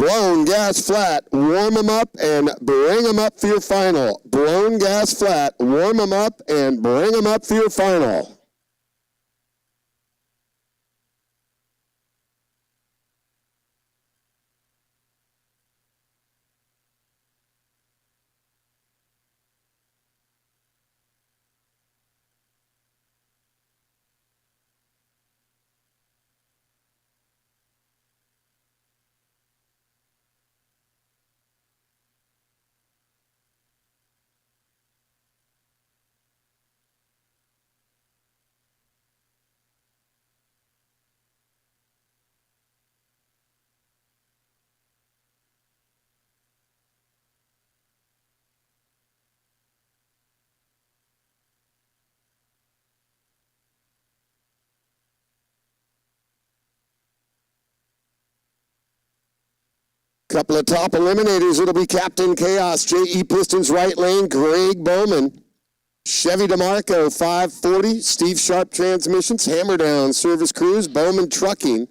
Blown gas flat, warm them up and bring them up for your final. Blown gas flat, warm them up and bring them up for your final. Couple of top eliminators. It'll be Captain Chaos, J.E. Pistons right lane, Greg Bowman. Chevy DeMarco, 540. Steve Sharp Transmissions, Hammerdown Service Crews, Bowman Trucking.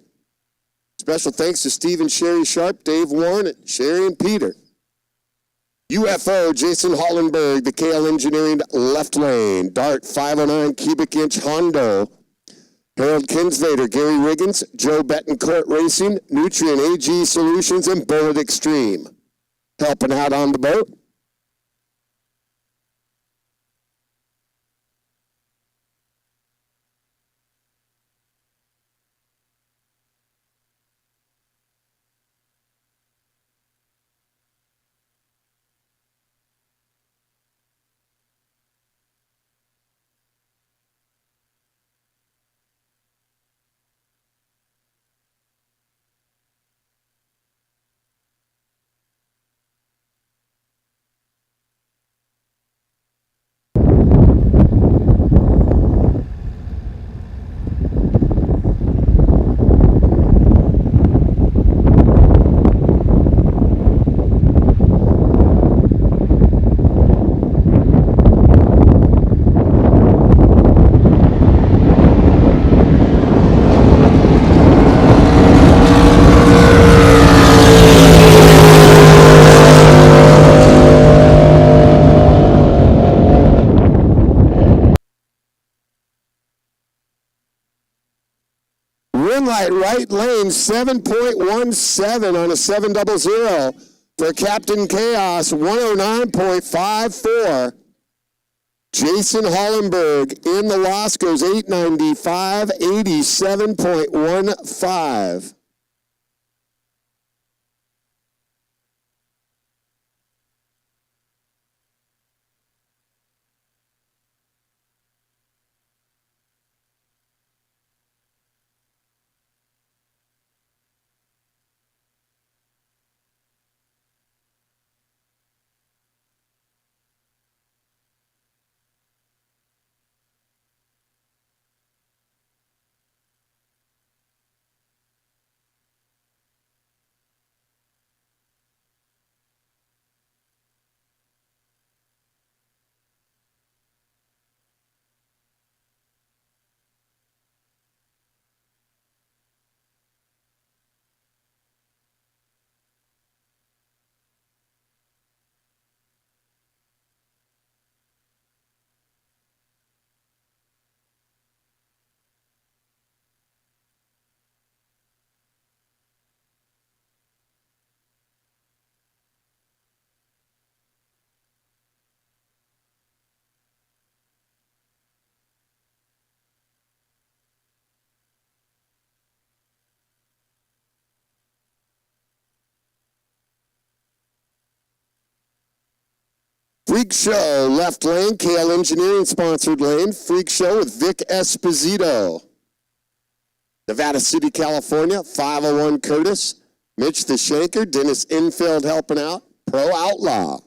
Special thanks to Steve and Sherry Sharp, Dave Warren, Sherry and Peter. UFO, Jason Hollenberg, the KL Engineering left lane. Dart, 509 cubic inch Hondo. Harold Kinsvader, Gary Wiggins, Joe Betancourt Racing, Nutrient AG Solutions, and Bullet Extreme. Helping out on the boat. Right lane, 7.17 on a 700 for Captain Chaos, 109.54. Jason Hollenberg in the loss goes 895, 87.15. Freak Show, left lane, KL Engineering sponsored lane. Freak Show with Vic Esposito. Nevada City, California, 501 Curtis. Mitch the Shanker, Dennis Infield helping out. Pro Outlaw.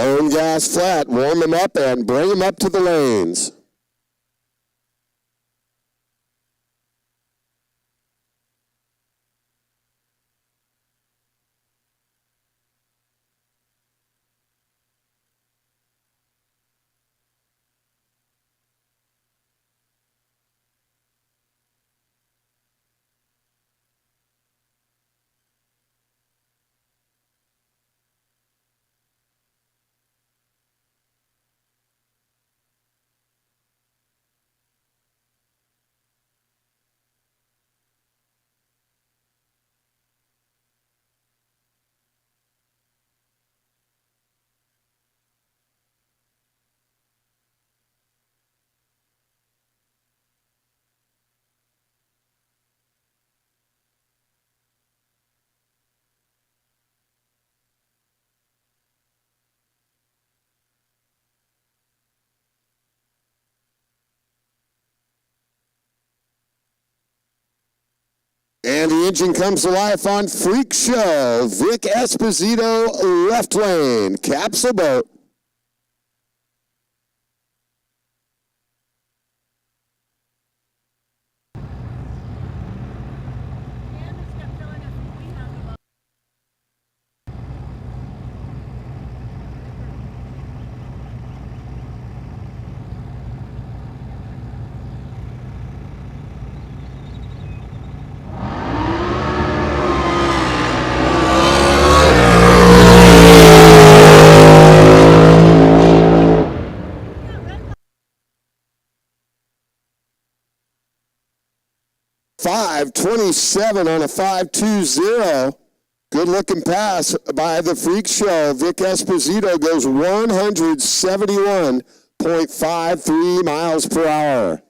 Lone gas flat, warm him up and bring him up to the lanes. And the engine comes to life on Freak Show. Vic Esposito, left lane. Capsule boat. .527 on a 5.20. Good looking pass by the Freak Show. Vic Esposito goes 171.53 miles per hour.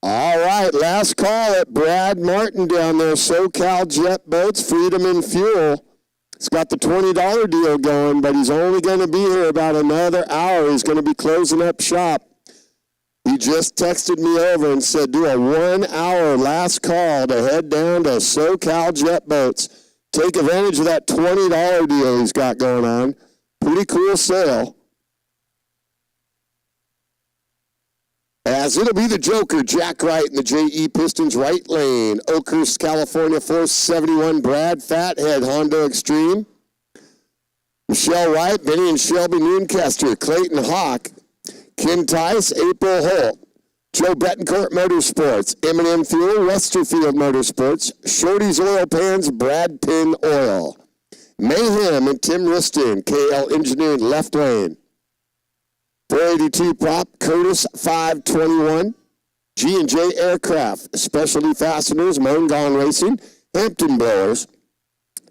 All right, last call at Brad Martin down there, SoCal Jet Boats, Freedom and Fuel. He's got the $20 deal going, but he's only going to be here about another hour. He's going to be closing up shop. He just texted me over and said, do a 1 hour last call to head down to SoCal Jet Boats. Take advantage of that $20 deal he's got going on. Pretty cool sale. As it'll be the Joker, Jack Wright in the JE Pistons right lane. Oakhurst, California, 471, Brad Fathead, Honda Extreme. Michelle Wright, Benny and Shelby Nooncaster, Clayton Hawk, Ken Tice, April Holt, Joe Betancourt Motorsports, M&M Fuel, Westerfield Motorsports, Shorty's Oil Pans, Brad Pin Oil. Mayhem and Tim Riston, KL Engineering left lane. 482 prop, Curtis 521. G&J Aircraft, Specialty Fasteners, Mongon Racing, Hampton Blowers,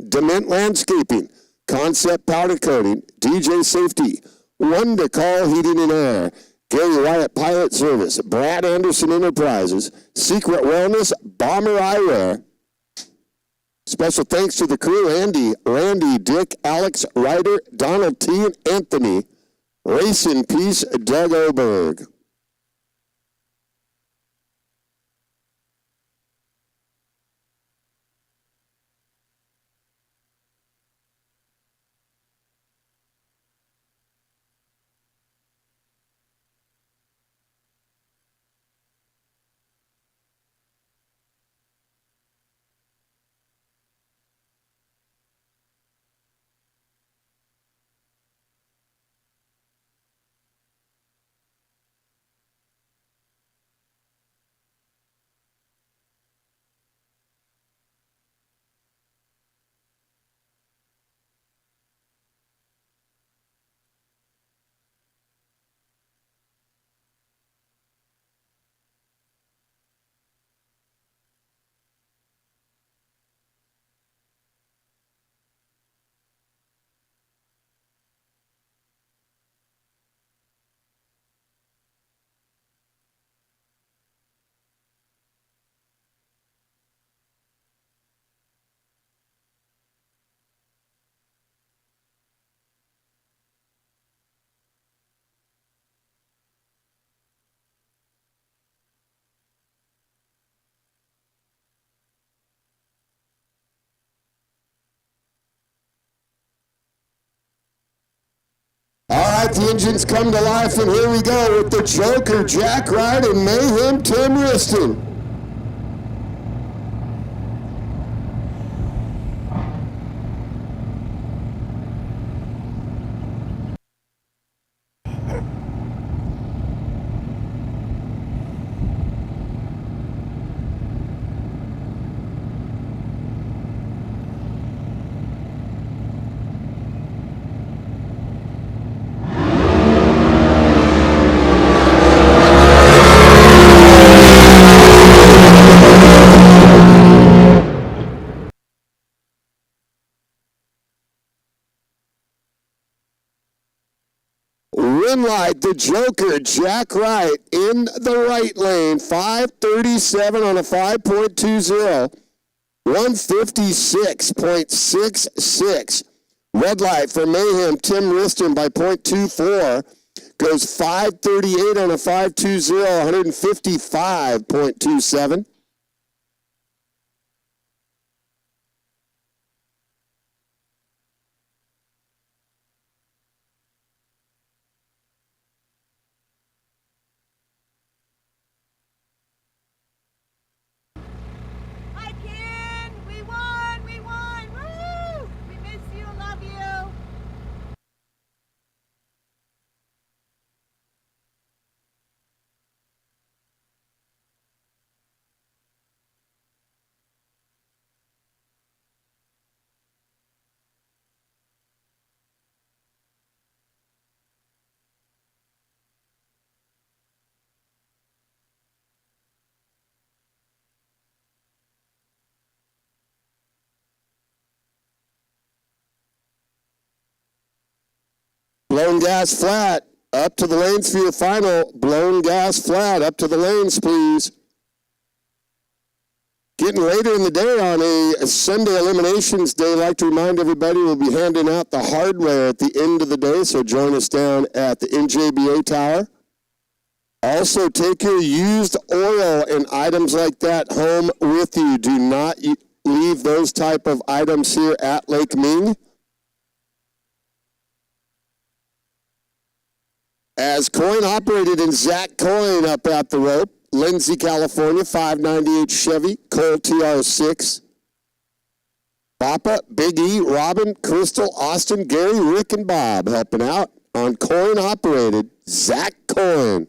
Dement Landscaping, Concept Powder Coating, DJ Safety, One to Call Heating and Air, Gary Wyatt Pilot Service, Brad Anderson Enterprises, Secret Wellness, Bomber Eyewear. Special thanks to the crew, Andy, Randy, Dick, Alex, Ryder, Donald T, and Anthony. Race in peace, Doug Oberg. let the engines come to life, and here we go with the Joker, Jack Wright, and Mayhem, Tim Riston. Win light, the Joker, Jack Wright, in the right lane, 5:37 on a 5.20, 156.66. Red light for Mayhem, Tim Riston by .24, goes 5:38 on a 5.20, 155.27. Blown gas flat, up to the lanes for your final. Blown gas flat, up to the lanes, please. Getting later in the day on a Sunday Eliminations Day, I'd like to remind everybody we'll be handing out the hardware at the end of the day, so join us down at the NJBA Tower. Also, take your used oil and items like that home with you. Do not leave those type of items here at Lake Ming. As Coin operated in Zach Coin up at the rope. Lindsay, California, 598 Chevy, Cole TR6. Papa, Big E, Robin, Crystal, Austin, Gary, Rick, and Bob helping out on Coin operated Zach Coin.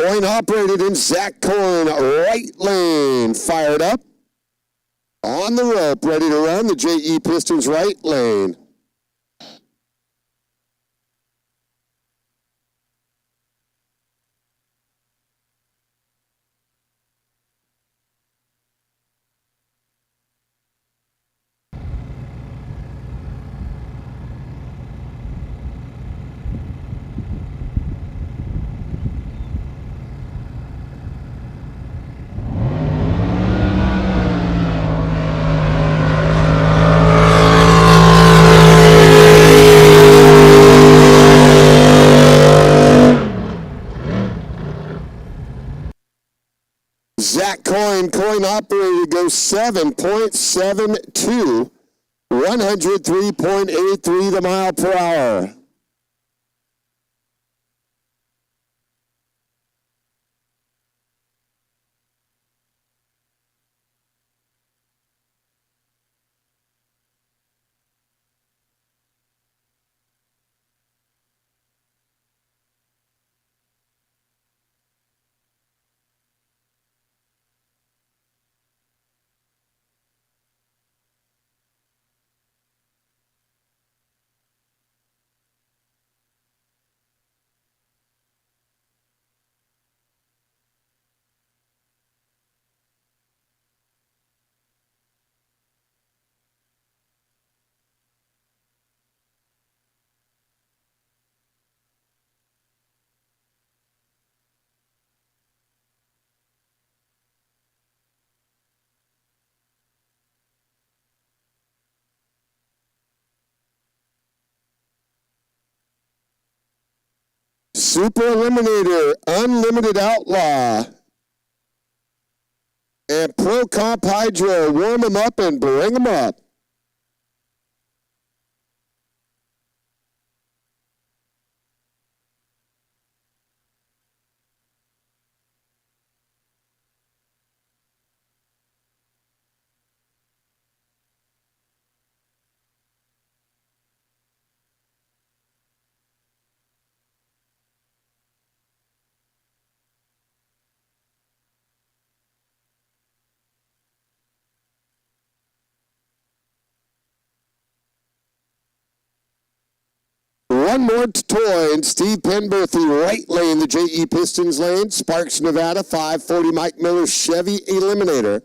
Coin operated in Zach Coin, right lane, fired up. On the rope, ready to run, the JE Pistons right lane. Zach Coin operator goes 7.72, 103.83 the mile per hour. Super Eliminator, Unlimited Outlaw, and Pro Comp Hydro. Warm them up and bring them up. One more toy, and Steve Penorthy, right lane, the JE Pistons lane. Sparks, Nevada, 540 Mike Miller Chevy Eliminator.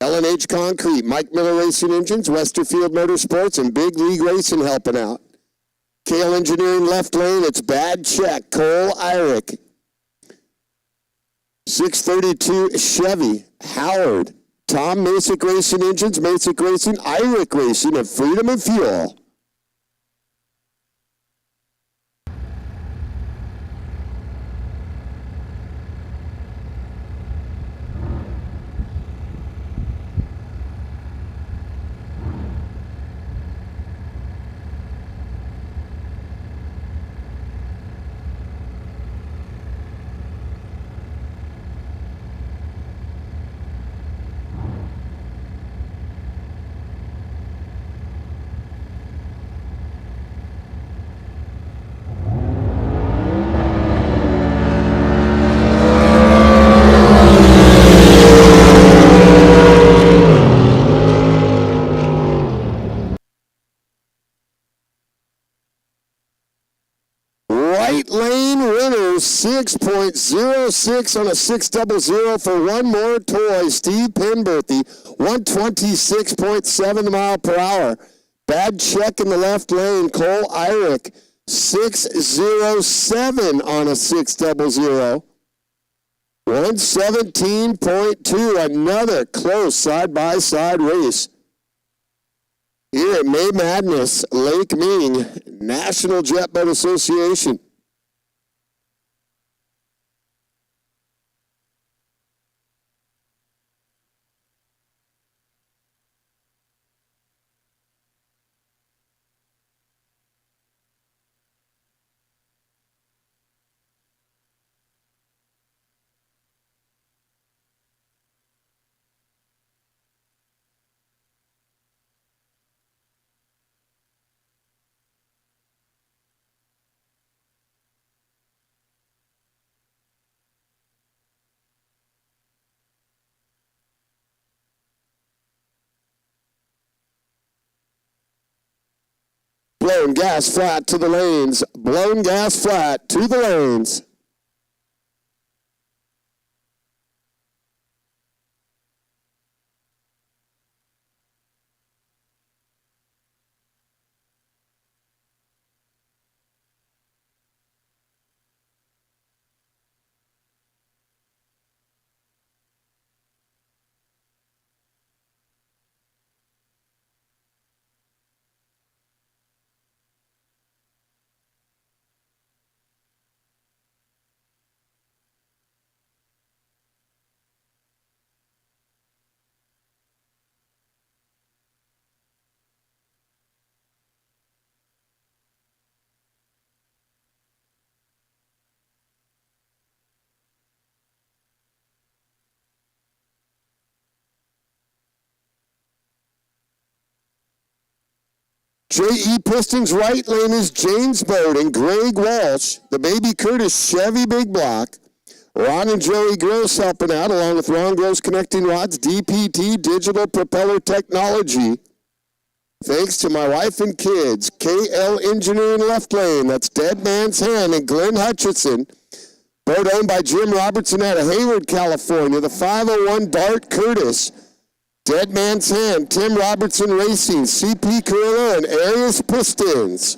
L&H Concrete, Mike Miller Racing Engines, Westerfield Motorsports, and Big League Racing helping out. Kale Engineering left lane, it's Bad Check, Cole Irick. 632 Chevy, Howard. Tom Masick Racing Engines, Masick Racing, Irick Racing, and Freedom and Fuel. Right lane winner, 6.06 on a 600 for one more toy. Steve Penorthy, 126.7 mile per hour. Bad Check in the left lane, Cole Irick, 607 on a 600. 117.2, another close side-by-side race. Here at May Madness, Lake Ming, National Jet Boat Association. blown gas flat to the lanes. Blown gas flat to the lanes. JE Pistons right lane is James Boat and Greg Walsh. The Baby Curtis Chevy Big Block. Ron and Joey Gross helping out along with Ron Gross Connecting Rods, DPT Digital Propeller Technology. Thanks to my wife and kids, KL Engineering left lane. That's Dead Man's Hand and Glenn Hutchinson. Boat owned by Jim Robertson out of Hayward, California. The 501 Dart Curtis. Dead Man's Hand, Tim Robertson Racing, CP Carrillo, and Arias Pistons.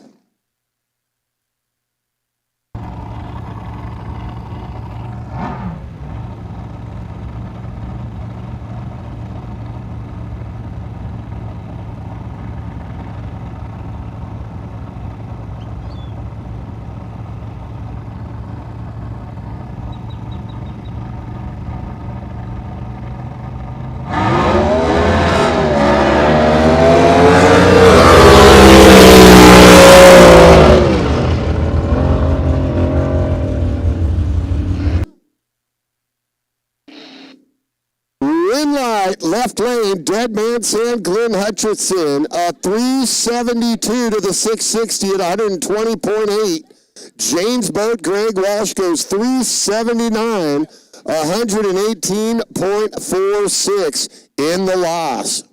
Left lane, Dead Man's Hand, Glenn Hutchinson, a 372 to the 660 at 120.8. James Boat, Greg Walsh goes 379, 118.46 in the loss.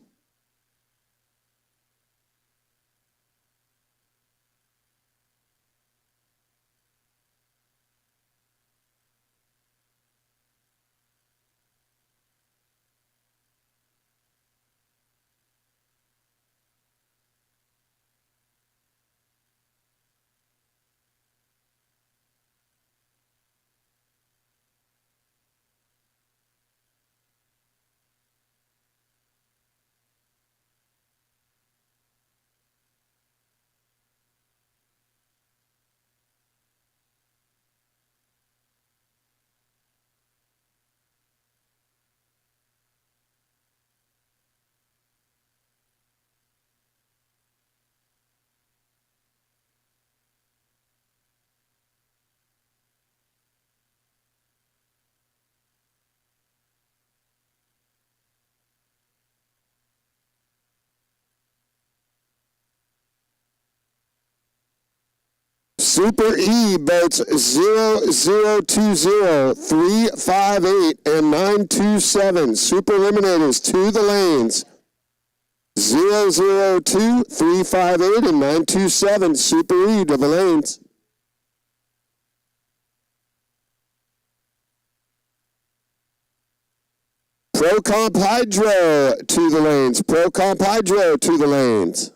Super E boats 0020, 358, and 927. Super Eliminators to the lanes. 002, 358, and 927. Super E to the lanes. Pro Comp Hydro to the lanes. Pro Comp Hydro to the lanes.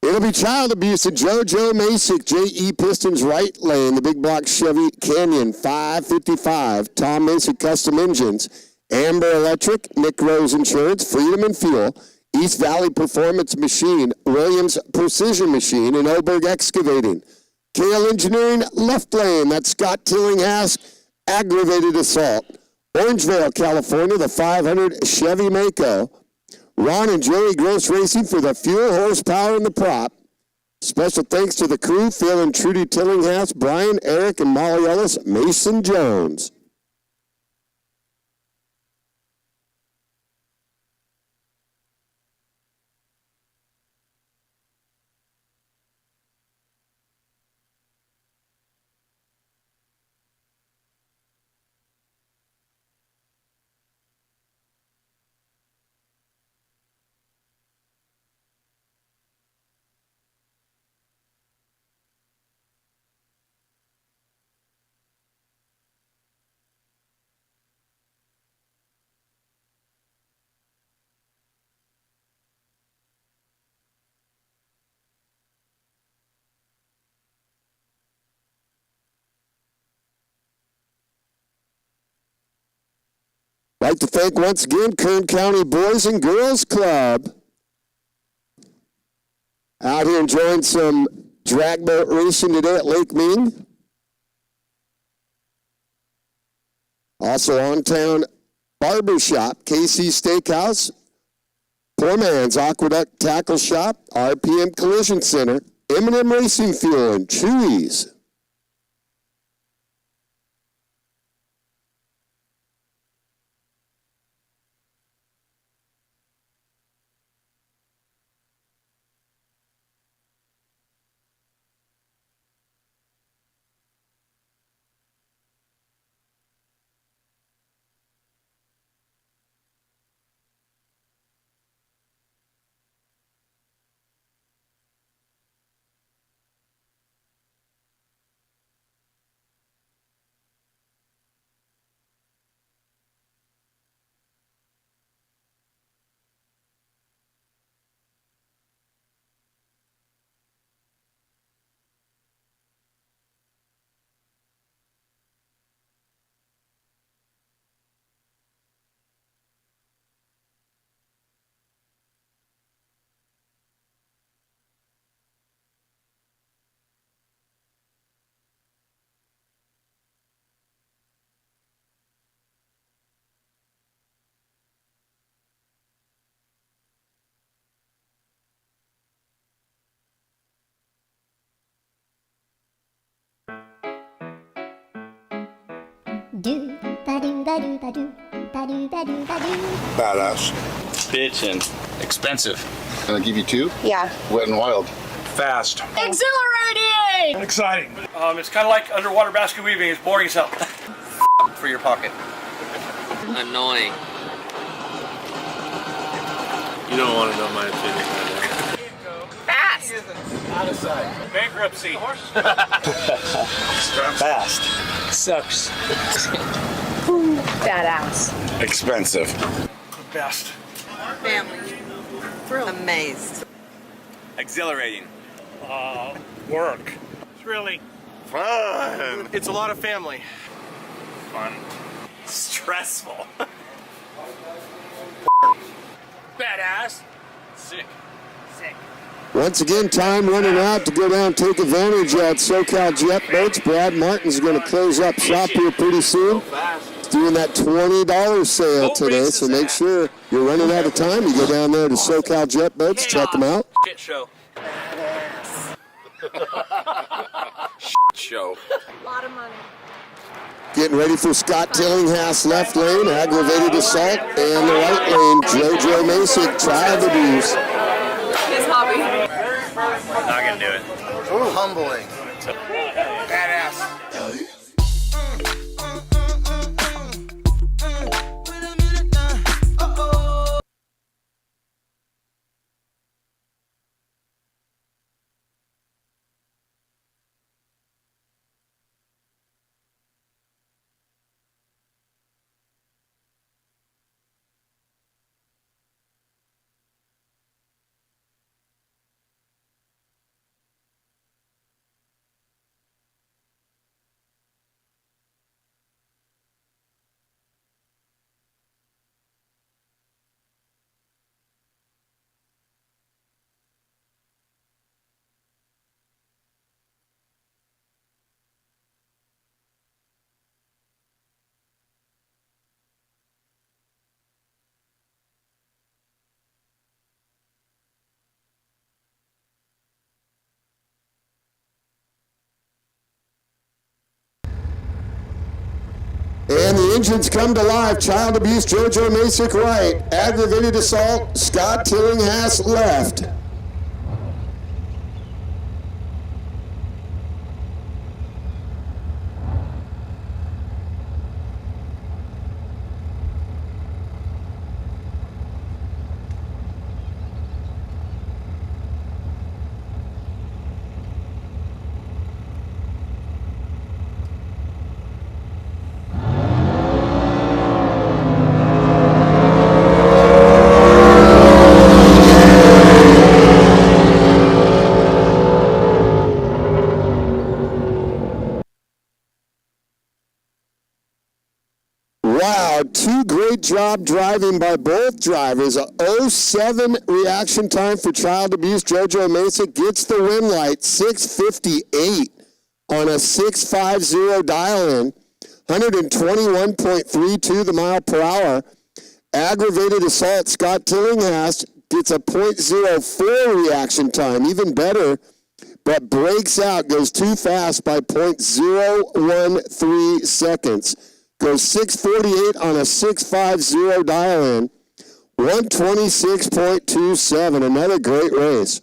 It'll be child abuse at JoJo Masick, JE Pistons right lane, the big block Chevy Canyon 555, Tom Masick Custom Engines, Amber Electric, Nick Rose Insurance, Freedom and Fuel, East Valley Performance Machine, Williams Precision Machine, and Oberg Excavating. KL Engineering left lane, that's Scott Tillinghast, Aggravated Assault. Orangevale, California, the 500 Chevy Mako. Ron and Joey Gross Racing for the fuel, horsepower, and the prop. Special thanks to the crew, Phil and Trudy Tillinghouse, Brian, Eric, and Molly Ellis, Mason Jones. I'd like to thank once again Kern County Boys and Girls Club. Out here enjoying some drag boat racing today at Lake Mead. Also on town barbershop, KC Steakhouse, Poor Man's Aqueduct Tackle Shop, RPM Collision Center, M&M Racing Fuel, and Chewy's. Badass. Bitchin'. Expensive. Can I give you two? Yeah. Wet and wild. Fast. Exhilarating! Exciting. It's kind of like underwater basket weaving. It's boring as hell. For your pocket. Annoying. You don't want to know my opinion. Fast! Out of sight. Bankruptcy. Fast. Sucks. Badass. Expensive. Best. Family. Amazed. Exhilarating. Work. It's really Fun. It's a lot of family. Fun. Stressful. Badass. Sick. Once again, time running out to go down and take advantage at SoCal Jet Boats. Brad Martin's going to close up shop here pretty soon. He's doing that $20 sale today, so make sure you're running out of time. You go down there to SoCal Jet Boats, check them out. Shit show. Show. A lot of money. Getting ready for Scott Tillinghouse left lane, Aggravated Assault, and the right lane, JoJo Masick, Child Abuse. His hobby. Not gonna do it. Humbling. Badass. And the engines come to life. Child abuse, JoJo Masick right. Aggravated assault, Scott Tillinghast left. Wow, two great job driving by both drivers. A 07 reaction time for child abuse. JoJo Masick gets the win light, 6:58 on a 650 dial-in, 121.32 the mile per hour. Aggravated assault, Scott Tillinghast gets a .04 reaction time, even better, but breaks out, goes too fast by .013 seconds. Goes 6:48 on a 650 dial-in, 126.27. Another great race.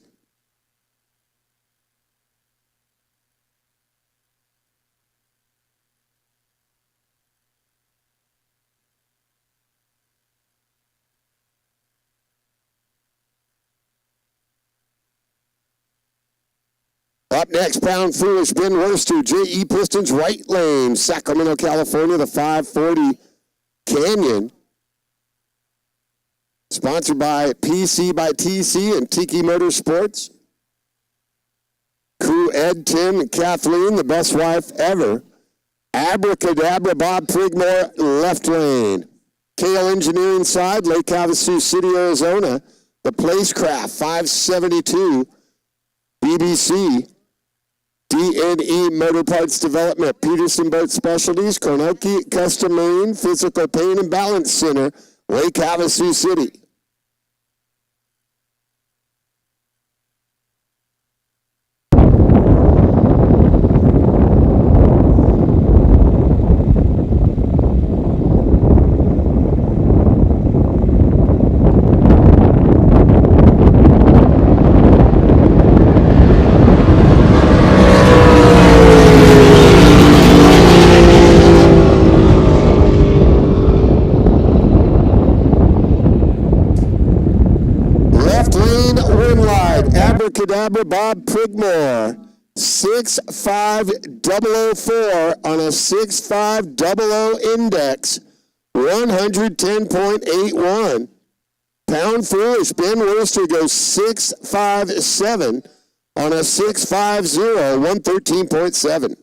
Up next, Pound Foolish, Ben Worster, JE Pistons, right lane, Sacramento, California, the 540 Canyon. Sponsored by PC by TC and Tiki Motorsports. Crew Ed, Tim, and Kathleen, the best wife ever. Abracadabra, Bob Prigmore, left lane. KL Engineering side, Lake Havasu City, Arizona. The Placecraft, 572. BBC. DNE Motor Parts Development, Peterson Boat Specialties, Kornoki Custom Marine, Physical Pain and Balance Center, Lake Havasu City. Abracadabra, Bob Prigmore, 65004 on a 6500 index, 110.81. Pound Foolish, Ben Worster goes 657 on a 650, 113.7.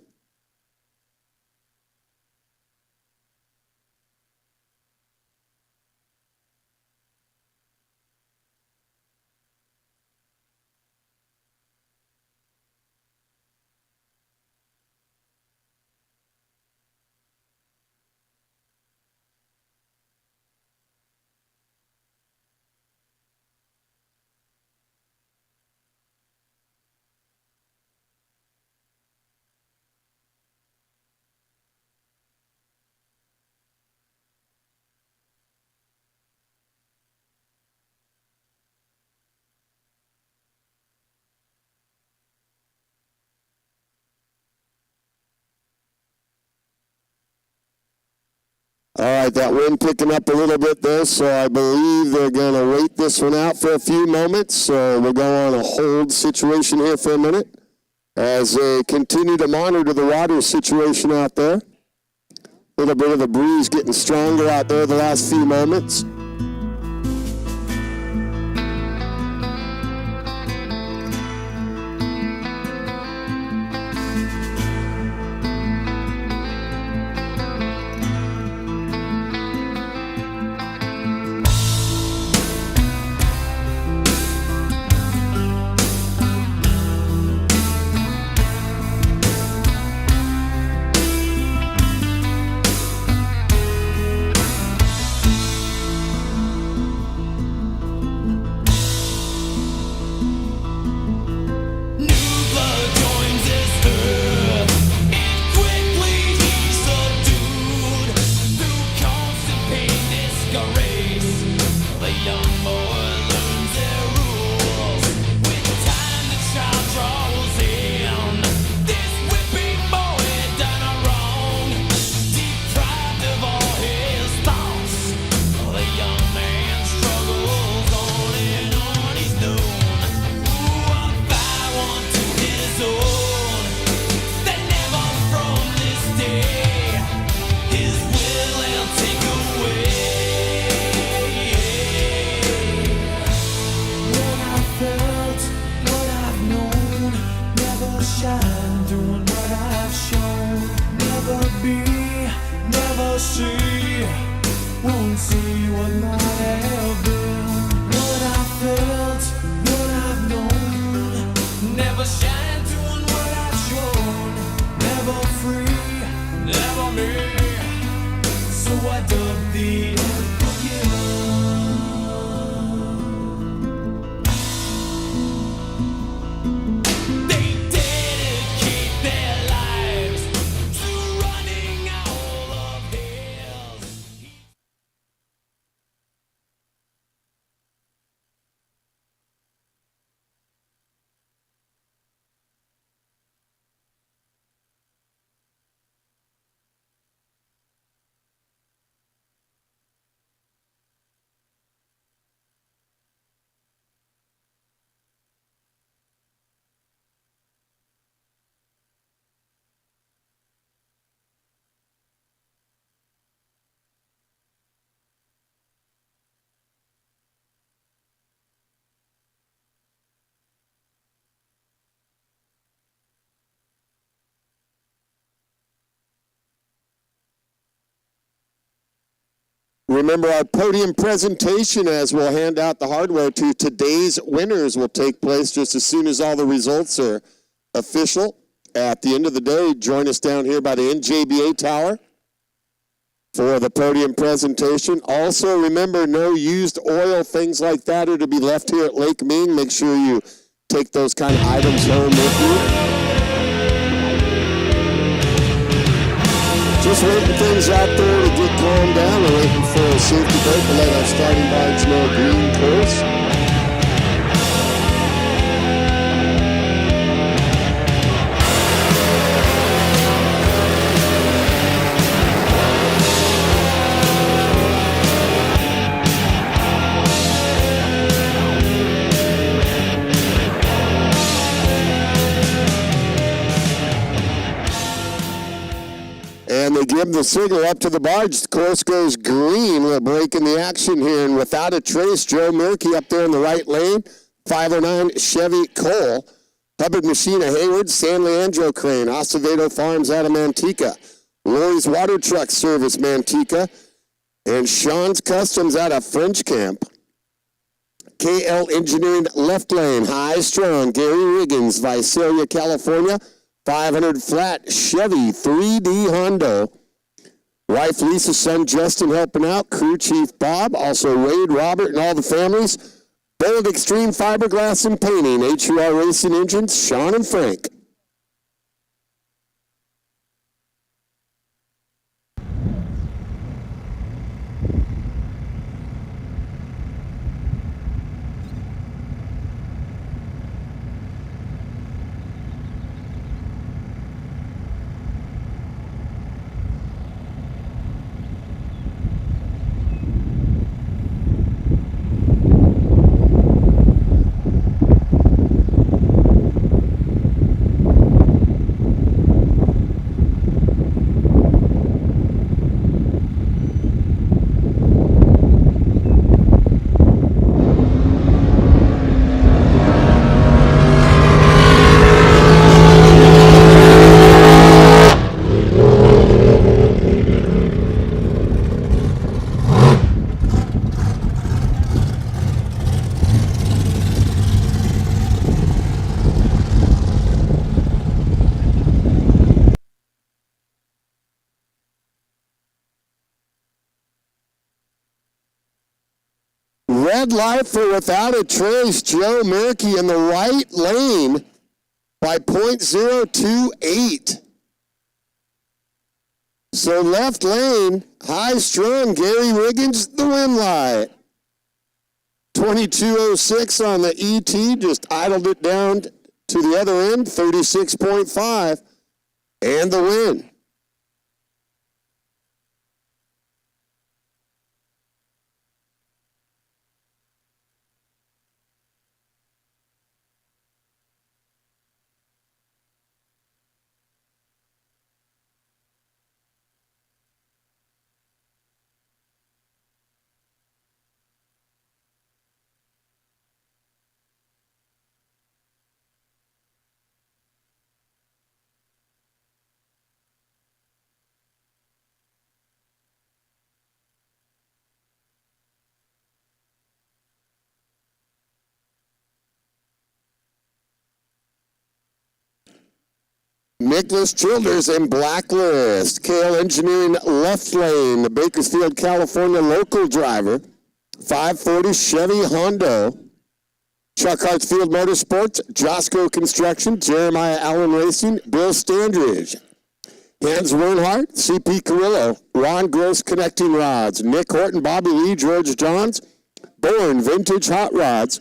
All right, that wind picking up a little bit there, so I believe they're going to wait this one out for a few moments. So we'll go on a hold situation here for a minute as they continue to monitor the water situation out there. A little bit of a breeze getting stronger out there the last few moments. what might have been, what I felt, what I've known. Never shine doing what I've shown. Never free, never me. So I dug the They dedicate their lives to running all of hell's. Remember our podium presentation as we'll hand out the hardware to today's winners will take place just as soon as all the results are official. At the end of the day, join us down here by the NJBA tower for the podium presentation. Also, remember, no used oil, things like that are to be left here at Lake Mean. Make sure you take those kind of items home with you. Just waiting things out there to get calmed down. We're waiting for a safety break to let our starting barge know green course. And they give the signal up to the barge. The course goes green. We're breaking the action here. And without a trace, Joe Murky up there in the right lane. 509 Chevy Cole. Hubbard Machine of Hayward. San Leandro Crane. Acevedo Farms out of Manteca. Lori's Water Truck Service, Manteca. And Sean's Customs out of French Camp. KL Engineering left lane. High strong. Gary Wiggins, Visalia, California. 500 flat Chevy 3D Hondo. Wife Lisa, son Justin helping out. Crew Chief Bob, also Wade, Robert, and all the families. Bold Extreme Fiberglass and Painting. HUR Racing Engines, Sean and Frank. Red light for without a trace. Joe Murky in the right lane by .028. So left lane, high strong, Gary Wiggins, the win light. 22.06 on the ET, just idled it down to the other end, 36.5, and the win. Nicholas Childers in Blacklist. Kale Engineering left lane, the Bakersfield, California local driver. 540 Chevy Hondo. Chuck Hartsfield Motorsports, Josco Construction, Jeremiah Allen Racing, Bill Standridge. Hans Wernhardt, CP Carrillo, Ron Gross Connecting Rods, Nick Horton, Bobby Lee, George Johns, Bourne Vintage Hot Rods,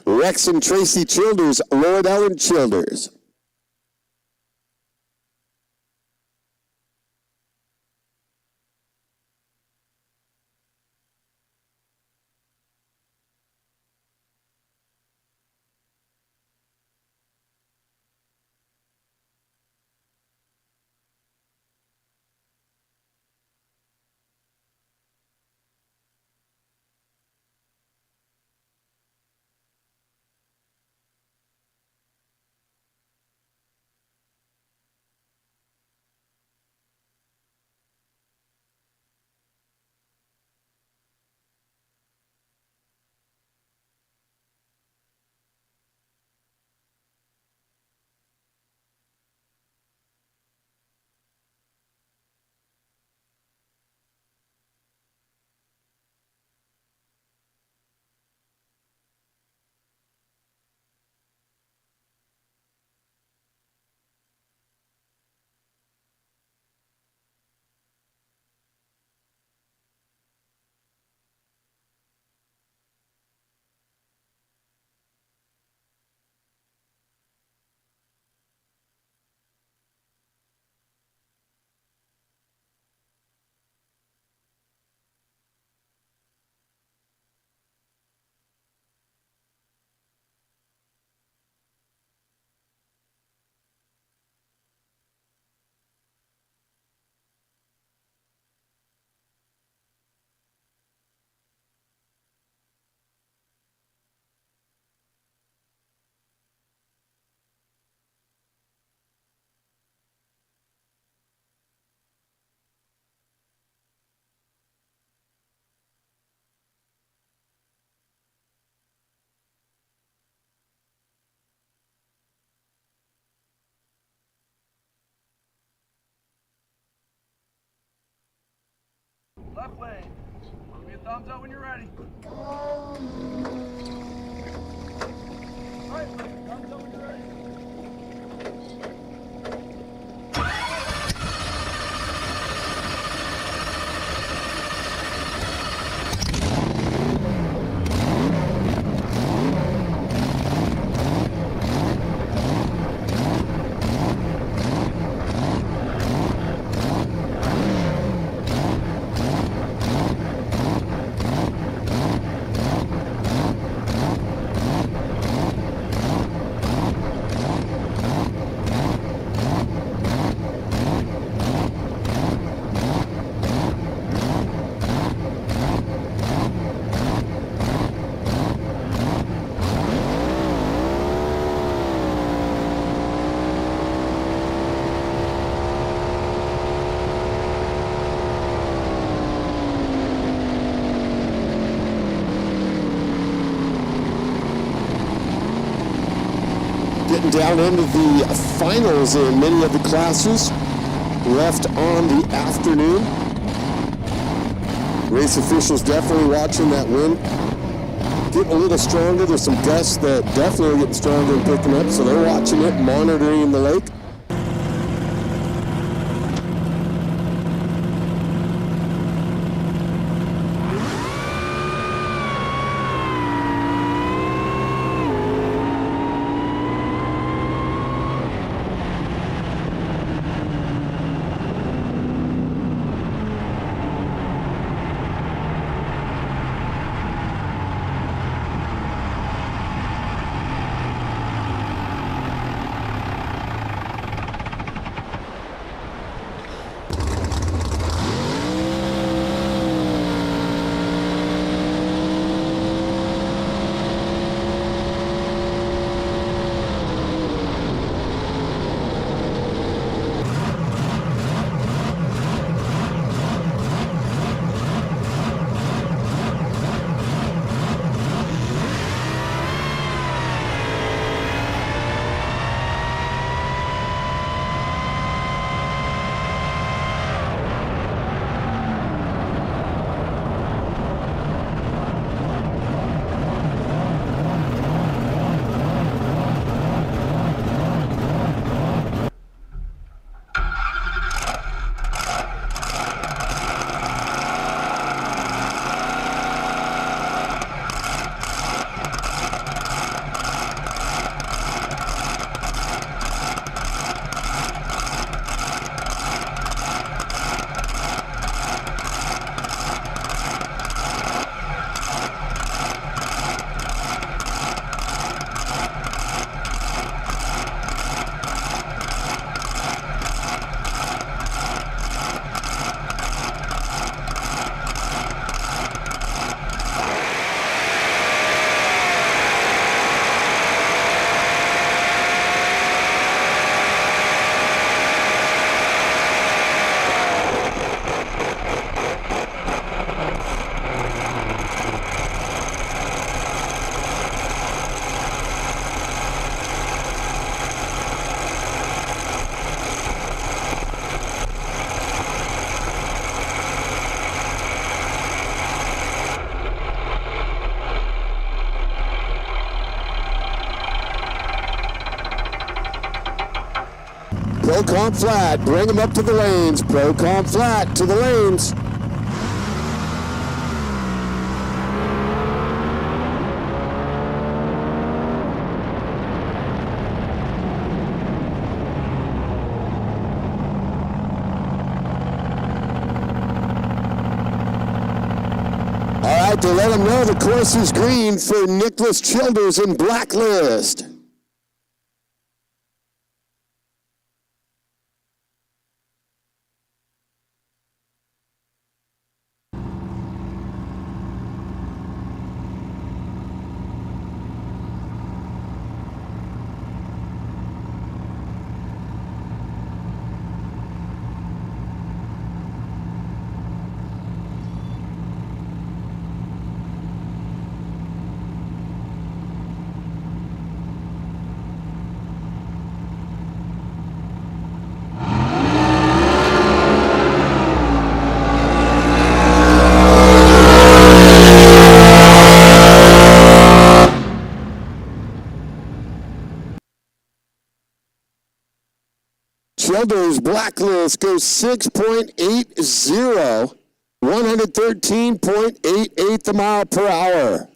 Rex and Tracy Childers, Lord Ellen Childers. Left lane. Give me a thumbs up when you're ready. Right lane. Thumbs up when you're ready. Getting down into the finals in many of the classes left on the afternoon. Race officials definitely watching that wind. Getting a little stronger. There's some gusts that definitely are getting stronger and picking up, so they're watching it, monitoring the lake. Pro Comp flat, bring them up to the lanes. Pro Comp flat to the lanes. All right, to let them know the course is green for Nicholas Childers in Blacklist. Childers Blacklist goes 6.80, 113.88 the mile per hour.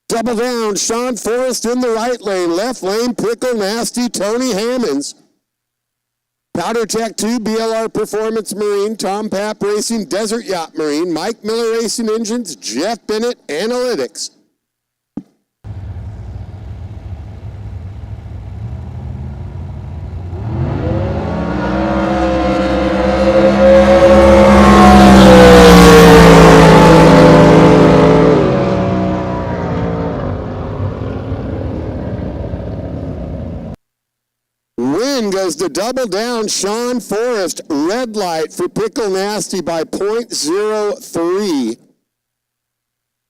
Double down, Sean Forrest in the right lane. Left lane, Pickle, Nasty, Tony Hammonds. Powder Tech 2, BLR Performance Marine, Tom Papp Racing, Desert Yacht Marine, Mike Miller Racing Engines, Jeff Bennett Analytics. Win goes to double down, Sean Forrest. Red light for Pickle Nasty by .03.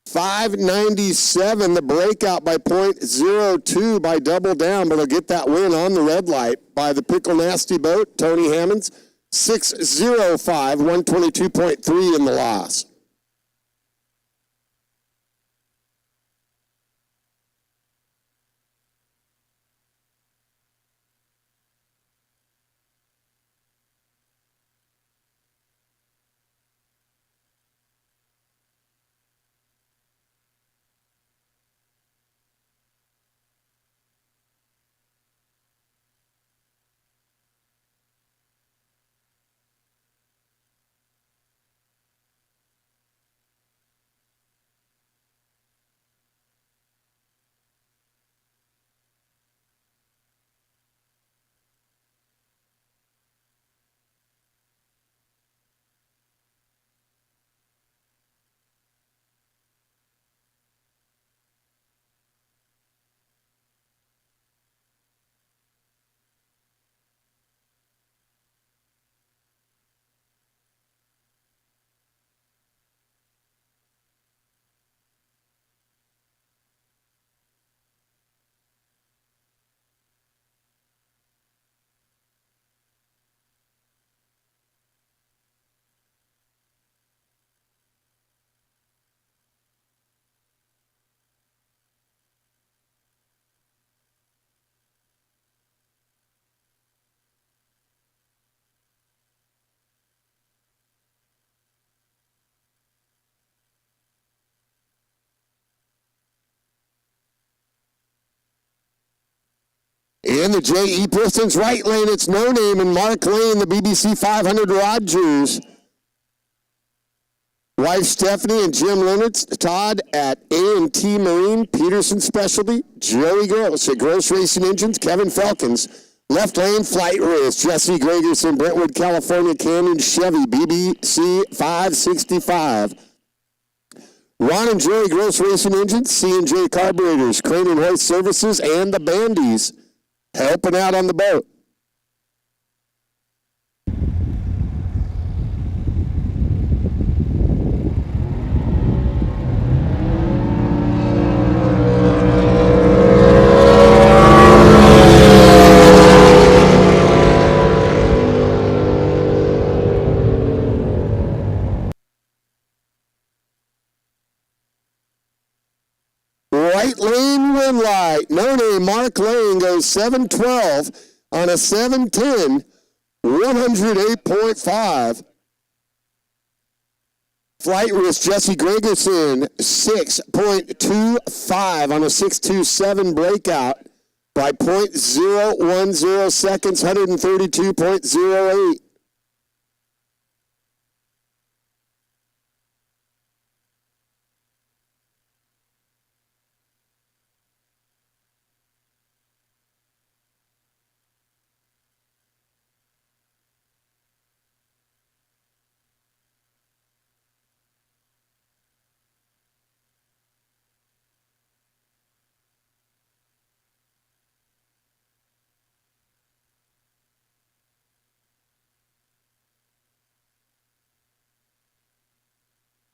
597, the breakout by .02 by double down, but he'll get that win on the red light by the Pickle Nasty boat, Tony Hammonds. 605, 122.3 in the loss. In the JE Pistons right lane, it's No Name and Mark Lane, the BBC 500 Rogers. Wife Stephanie and Jim Lennox, Todd at A&T Marine, Peterson Specialty, Joey Gross at Gross Racing Engines, Kevin Falcons. Left lane, Flight Risk, Jesse Gregerson, Brentwood, California, Canyon, Chevy, BBC 565. Ron and Joey Gross Racing Engines, C&J Carburetors, Crane and Hoist Services, and the Bandies helping out on the boat. Right lane, Winlight. No Name, Mark Lane goes 712 on a 710, 108.5. Flight Risk, Jesse Gregerson, 6.25 on a 627 breakout by 0.010 seconds, 132.08.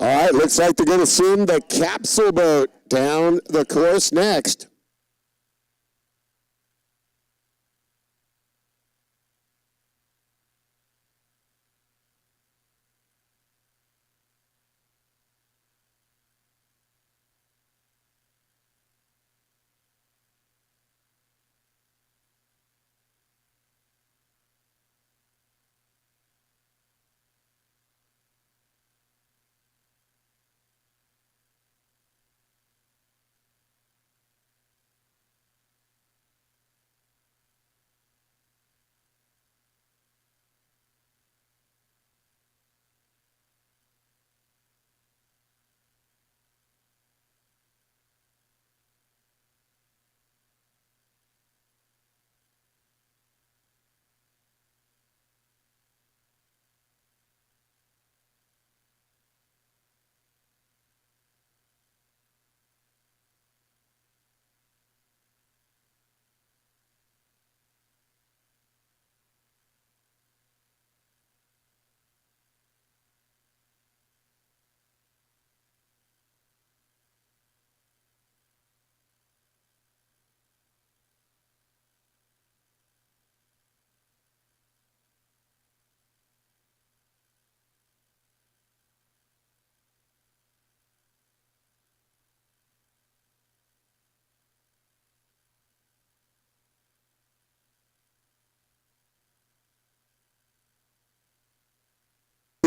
All right, looks like they're going to send the capsule boat down the course next.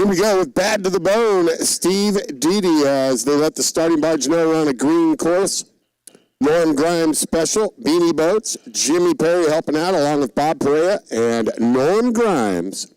Here we go with Bad to the Bone, Steve Deedy, as they let the starting barge know around a green course. Norm Grimes Special, Beanie Boats, Jimmy Perry helping out along with Bob Pereira and Norm Grimes.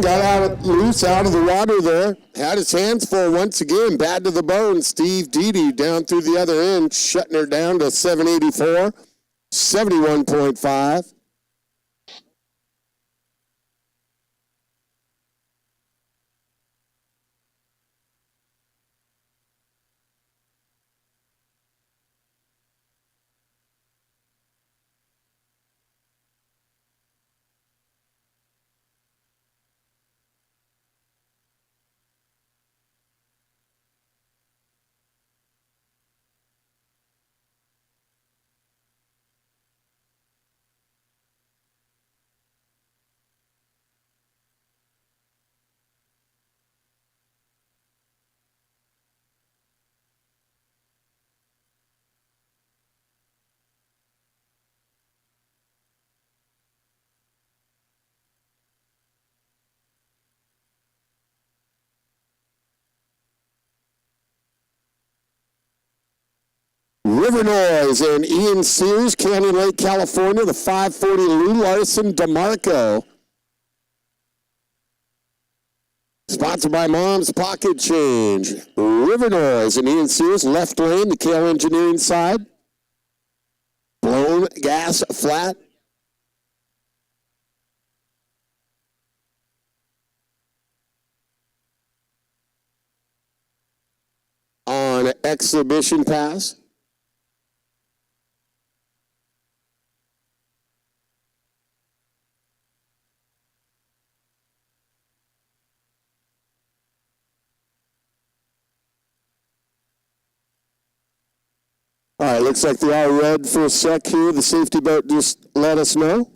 Got out loose out of the water there. Had his hands full once again. Bad to the Bone. Steve Deedy down through the other end, shutting her down to 784, 71.5. River Noise and Ian Sears, Canyon Lake, California. The 540 Lou Larson DeMarco. Sponsored by Mom's Pocket Change. River Noise and Ian Sears, left lane, the Kale Engineering side. Blown gas flat. On exhibition pass. All right, looks like they are red for a sec here. The safety boat just let us know.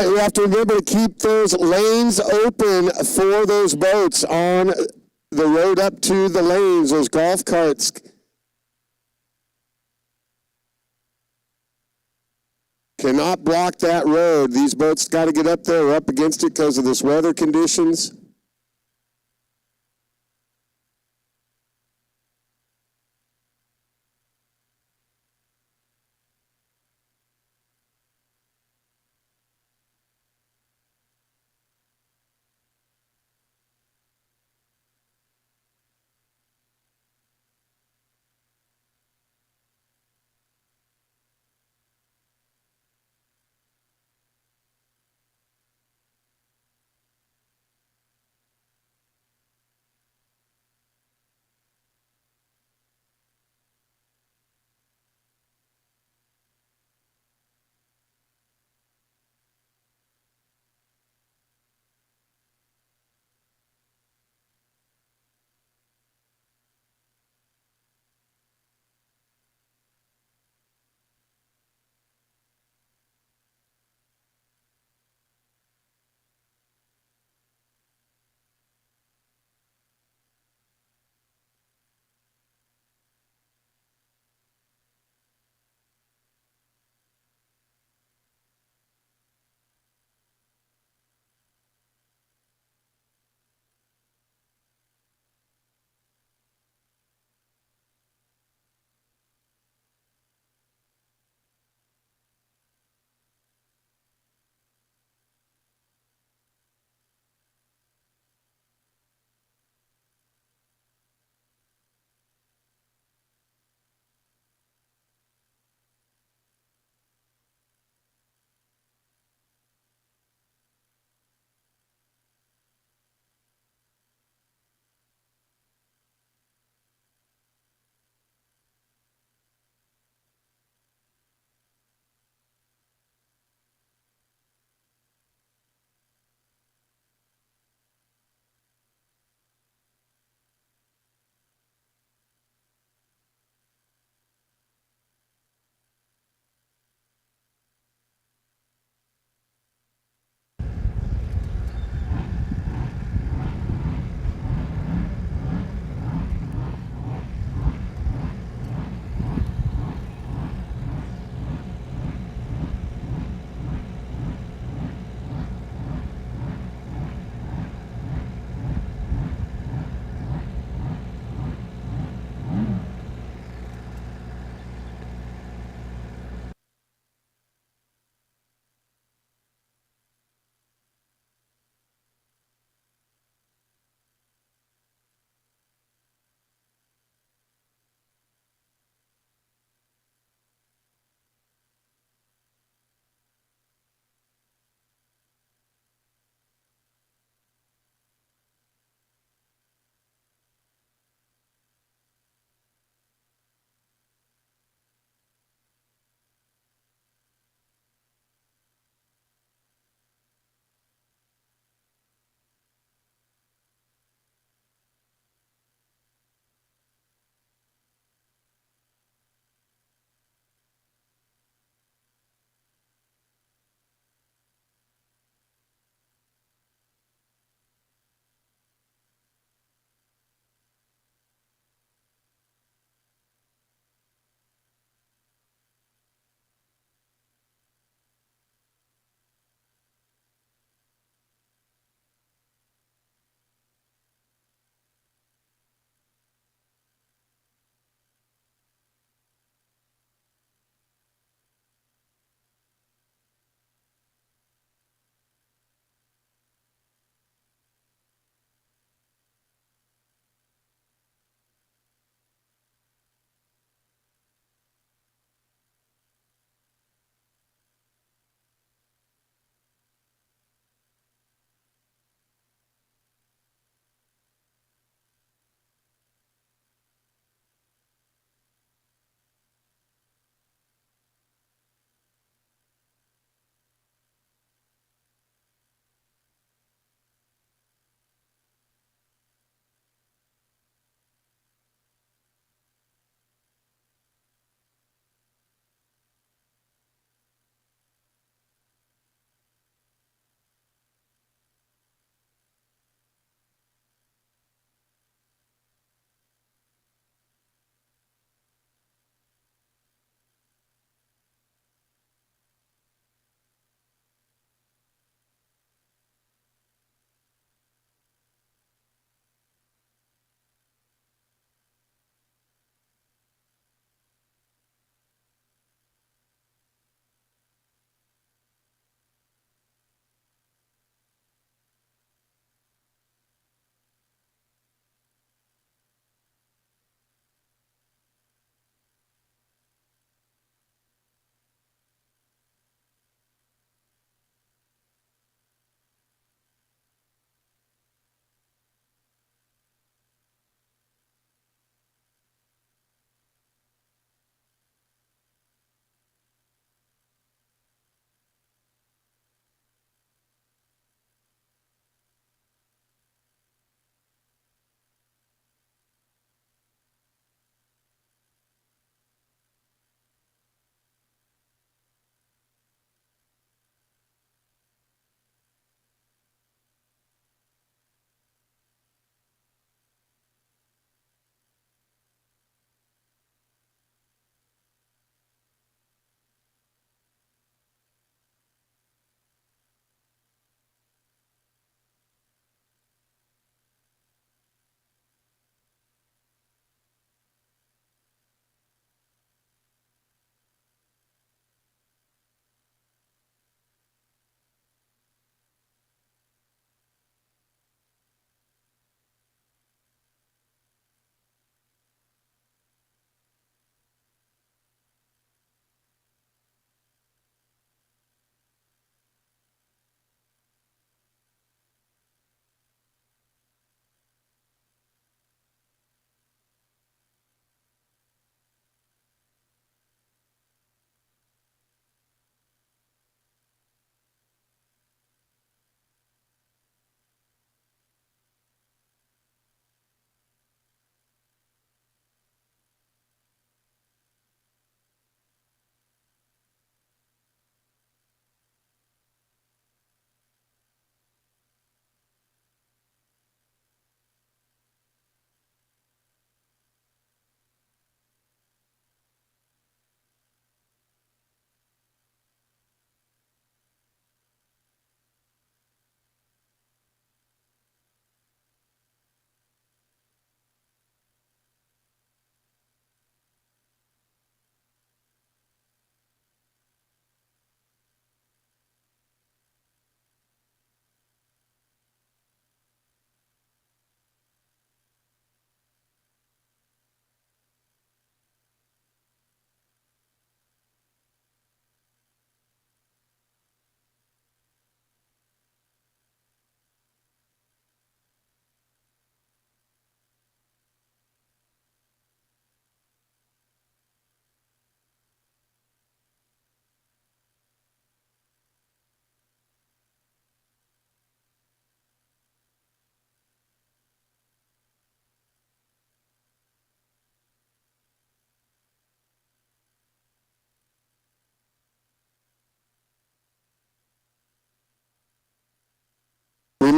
right, we have to remember to keep those lanes open for those boats on the road up to the lanes, those golf carts. Cannot block that road. These boats got to get up there. We're up against it because of this weather conditions.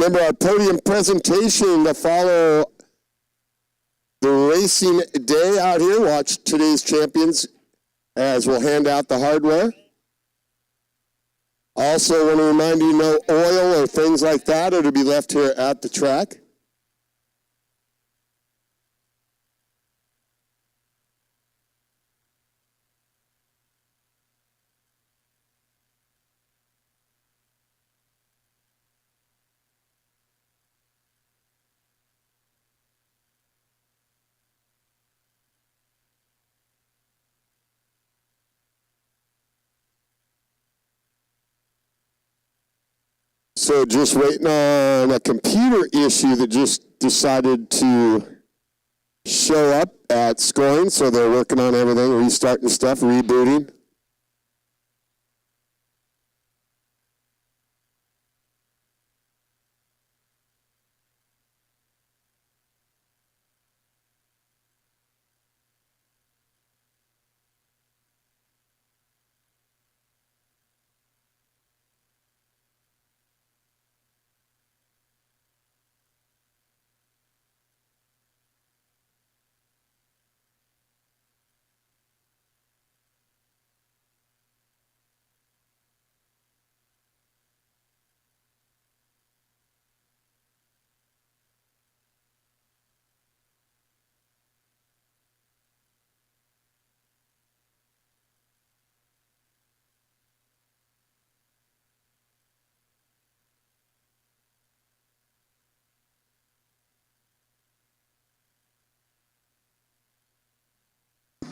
Remember our podium presentation to follow the racing day out here. Watch today's champions as we'll hand out the hardware. Also want to remind you no oil or things like that are to be left here at the track. So just waiting on a computer issue that just decided to show up at scoring. So they're working on everything, restarting stuff, rebooting.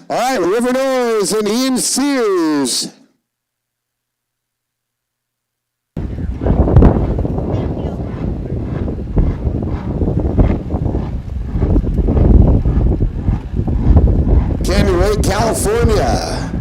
All right, River Noise and Ian Sears. Canyon Lake, California.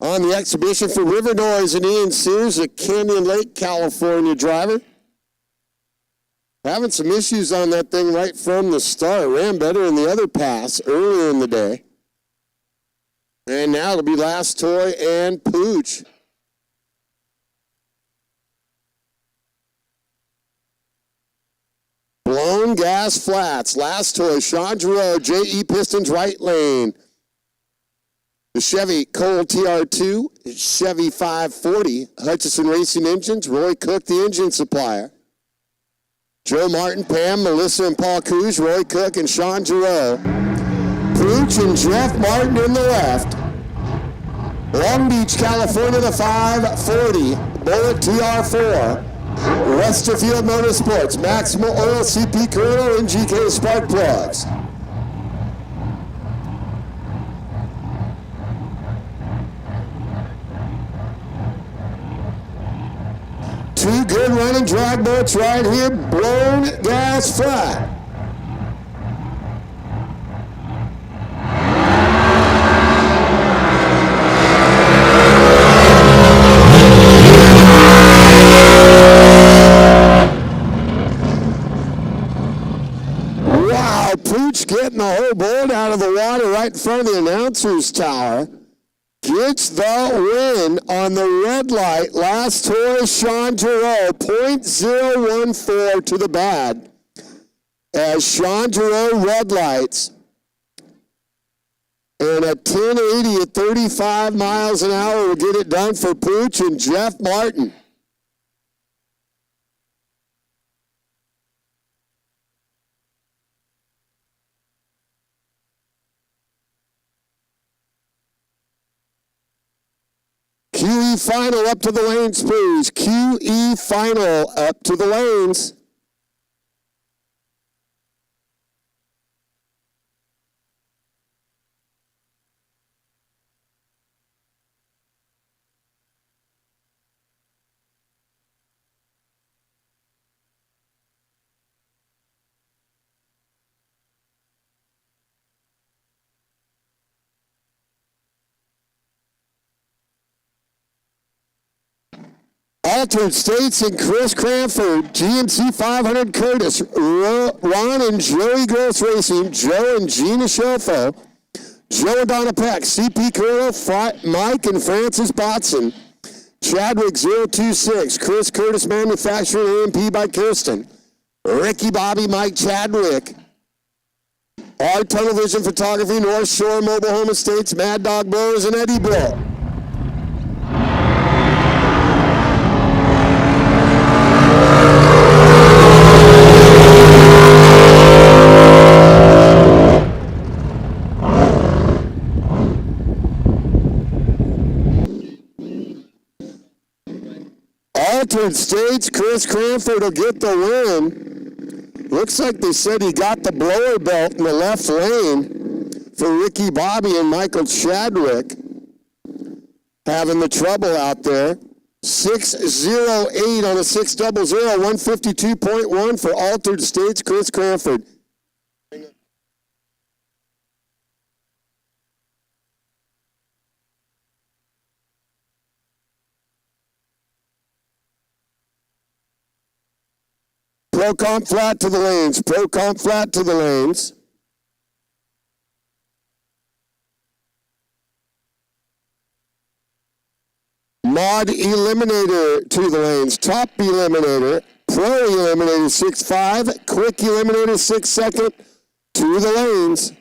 On the exhibition for River Noise and Ian Sears, a Canyon Lake, California driver. Having some issues on that thing right from the start. Ran better in the other pass earlier in the day. And now it'll be Last Toy and Pooch. Blown Gas Flats. Last Toy, Sean Giroux, JE Pistons right lane. The Chevy Cole TR2, Chevy 540, Hutchison Racing Engines, Roy Cook, the engine supplier. Joe Martin, Pam, Melissa, and Paul Cooge, Roy Cook, and Sean Giroux. Pooch and Jeff Martin in the left. Long Beach, California, the 540, Bullet TR4. Westerfield Motorsports, Maximal Oil, CP Colonel, and GK Spark Plugs. Two good running drag boats right here, Blown Gas Flat. Wow, Pooch getting the whole boat out of the water right in front of the announcer's tower. Gets the win on the red light. Last toy, Sean Giroux, .014 to the bad. As Sean Giroux red lights. And a 1080 at 35 miles an hour will get it done for Pooch and Jeff Martin. QE final up to the lanes, please. QE final up to the lanes. Altered States and Chris Cranford, GMC 500 Curtis, Ron and Joey Gross Racing, Joe and Gina Shelfo, Joe and Donna Peck, CP Carrillo, Mike and Francis Botson, Chadwick 026, Chris Curtis Manufacturing, AMP by Kirsten, Ricky Bobby, Mike Chadwick, our Tunnel Vision Photography, North Shore Mobile Home Estates, Mad Dog Bros, and Eddie Blow. Altered States, Chris Cranford will get the win. Looks like they said he got the blower belt in the left lane for Ricky Bobby and Michael Chadwick. Having the trouble out there. 608 on a 600, 152.1 for Altered States, Chris Cranford. Pro comp flat to the lanes. Pro comp flat to the lanes. Mod Eliminator to the lanes. Top Eliminator. Pro Eliminator 6.5. Quick Eliminator 6 second to the lanes.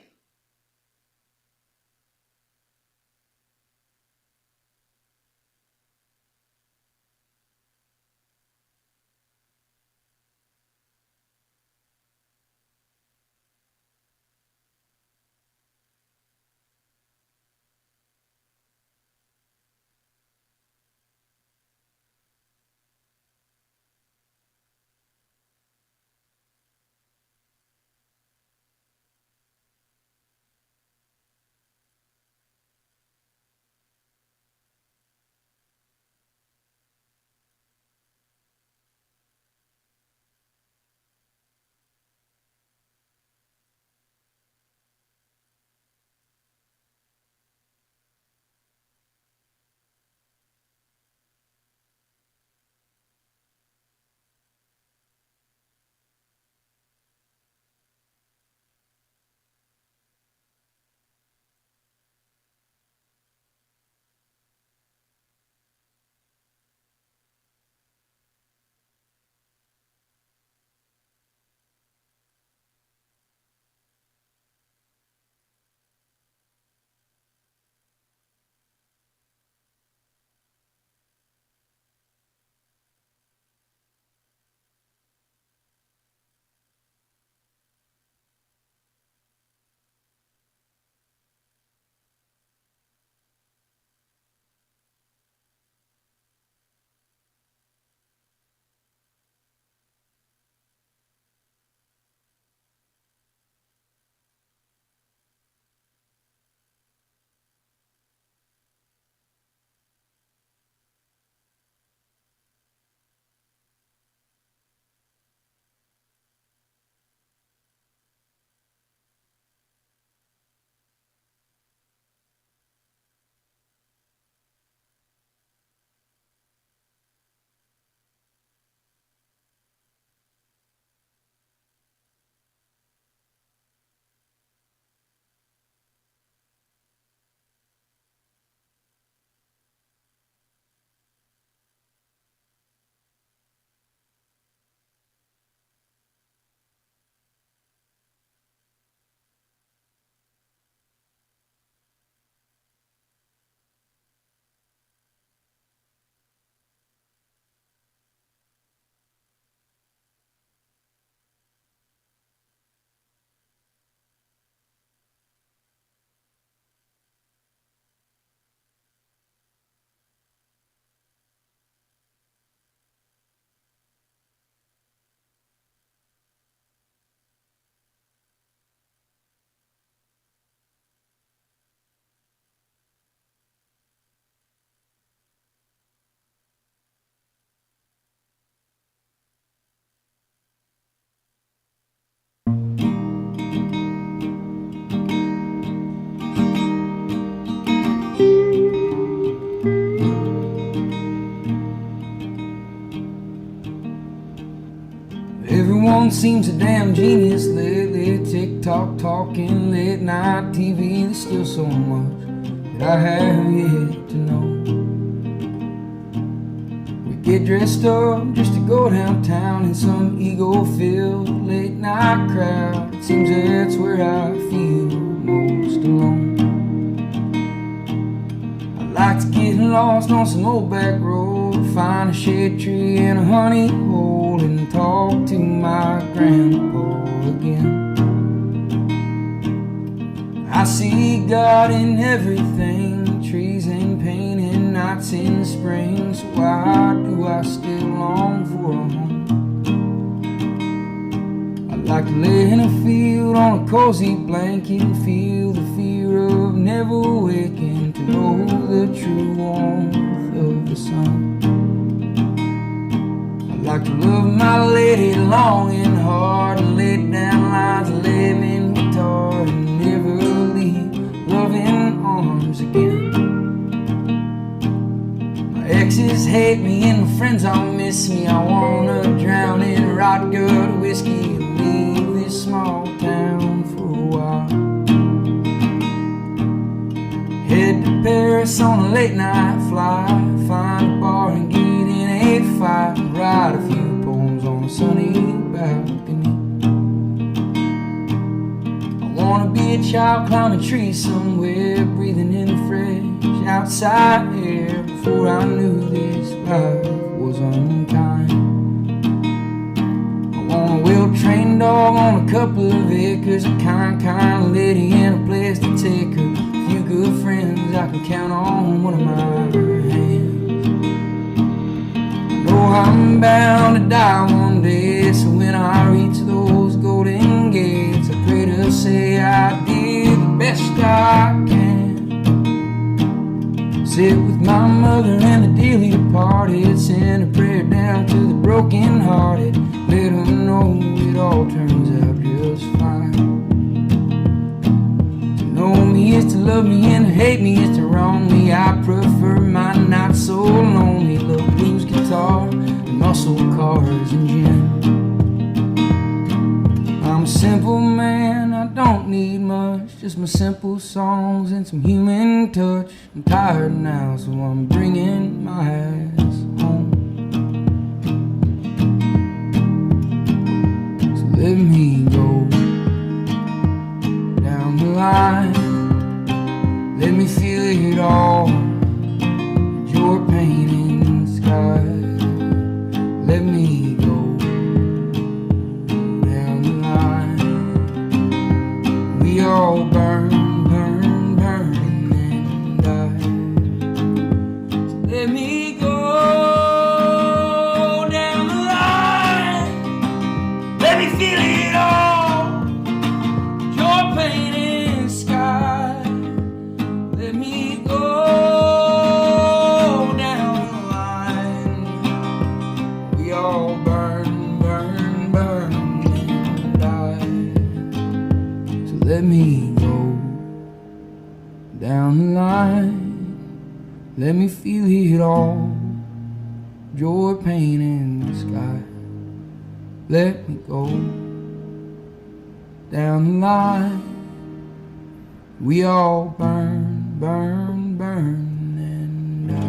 Everyone seems a damn genius lately. TikTok talking, late night TV. There's still so much that I have yet to know. We get dressed up just to go downtown in some ego-filled late night crowd. It seems that's where I feel most alone. I like to get lost on some old back road, find a shade tree and a honey hole, and talk to my grandpa again. I see God in everything, trees and pain and nights in spring. So why do I still long for a home? I like to lay in a field on a cozy blanket and feel the fear of never waking, to know the true warmth of the sun. I like to love my lady long and hard, and lay down lines of lemon guitar, and never leave loving arms again. My exes hate me and my friends all miss me. I wanna drown in rot gut whiskey and leave this small town for a while. Head to Paris on a late night flight, find a bar and get in a fight, and write a few poems on a sunny balcony. I wanna be a child climbing trees somewhere, breathing in the fresh outside air, before I knew this life was unkind. I want a well-trained dog on a couple of acres, a kind lady and a place to take her, a few good friends I can count on one of my hands. I know I'm bound to die one day, so when I reach those golden gates, I pray to say I did the best I can. Sit with my mother and the dearly departed, send a prayer down to the broken hearted, let them know it all turns out just fine. To know me is to love me, and to hate me is to wrong me. I prefer my not so lonely, love blues guitar and muscle cars and gin. I'm a simple man, I don't need much, just my simple songs and some human touch. I'm tired now, so I'm bringing my ass home. So let me go down the line, let me feel it all, your pain in the sky. Let me go down the line. We all burn, burn, burn and die. So let me go down the line. Let me feel it all, your pain in the sky. Let me go down the line. We all burn, burn, burn and die. So let me go down the line. Let me feel it all, joy, pain in the sky. Let me go down the line. We all burn, burn, burn and die.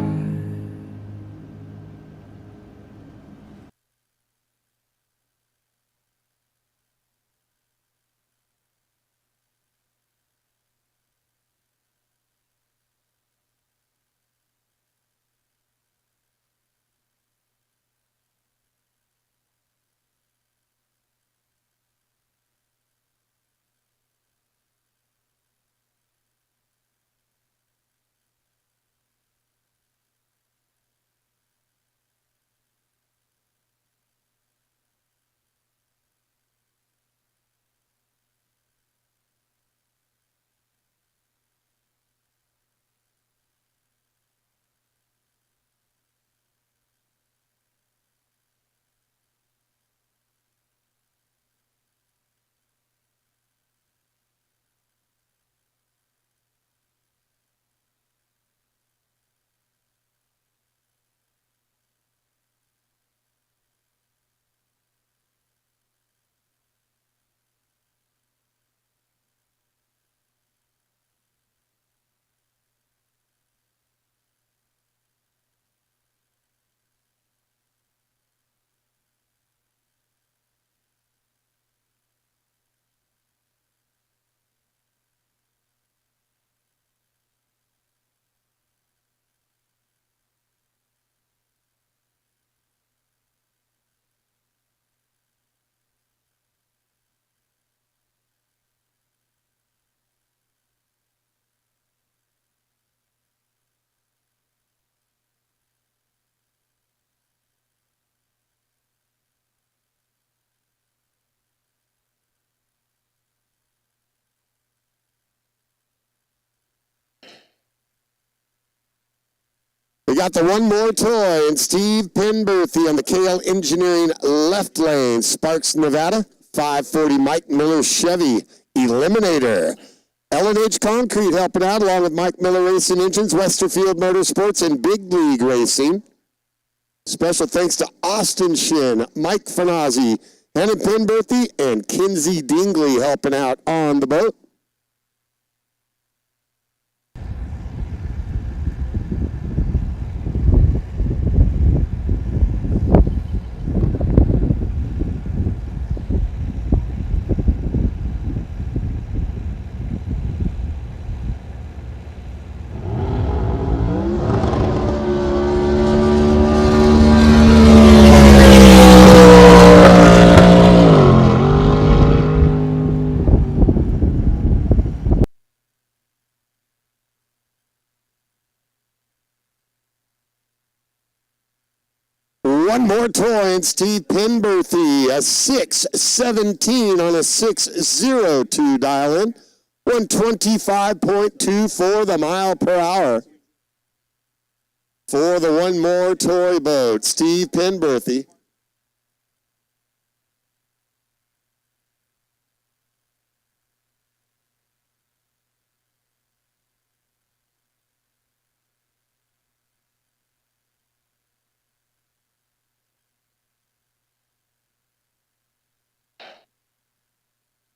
got the one more toy and Steve Penorthy on the KL Engineering left lane. Sparks, Nevada, 540 Mike Miller Chevy Eliminator. L&H Concrete helping out along with Mike Miller Racing Engines, Westerfield Motorsports, and Big League Racing. Special thanks to Austin Shin, Mike Finazzi, Hannah Penorthy, and Kinsey Dingley helping out on the boat. One more toy and Steve Penorthy, a 617 on a 602 dial-in, 125.24 the mile per hour. For the one more toy boat, Steve Penorthy.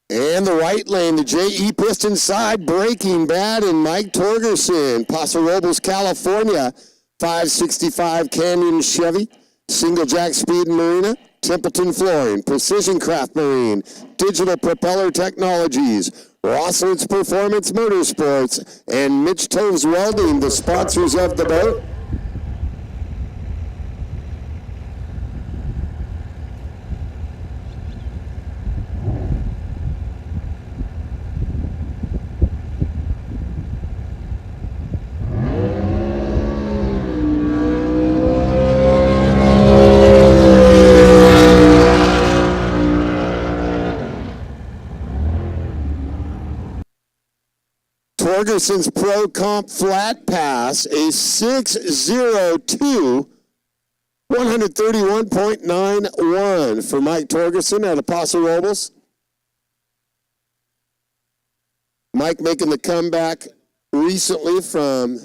And the right lane, the JE Piston side, Breaking Bad and Mike Torgerson. Paso Robles, California, 565 Canyon Chevy, Single Jack Speed and Marina, Templeton Flooring, Precision Craft Marine, Digital Propeller Technologies, Rossard's Performance Motorsports, and Mitch Toves Welding, the sponsors of the boat. Torgerson's Pro Comp Flat Pass, a 602, 131.91 for Mike Torgerson out of Paso Robles. Mike making the comeback recently from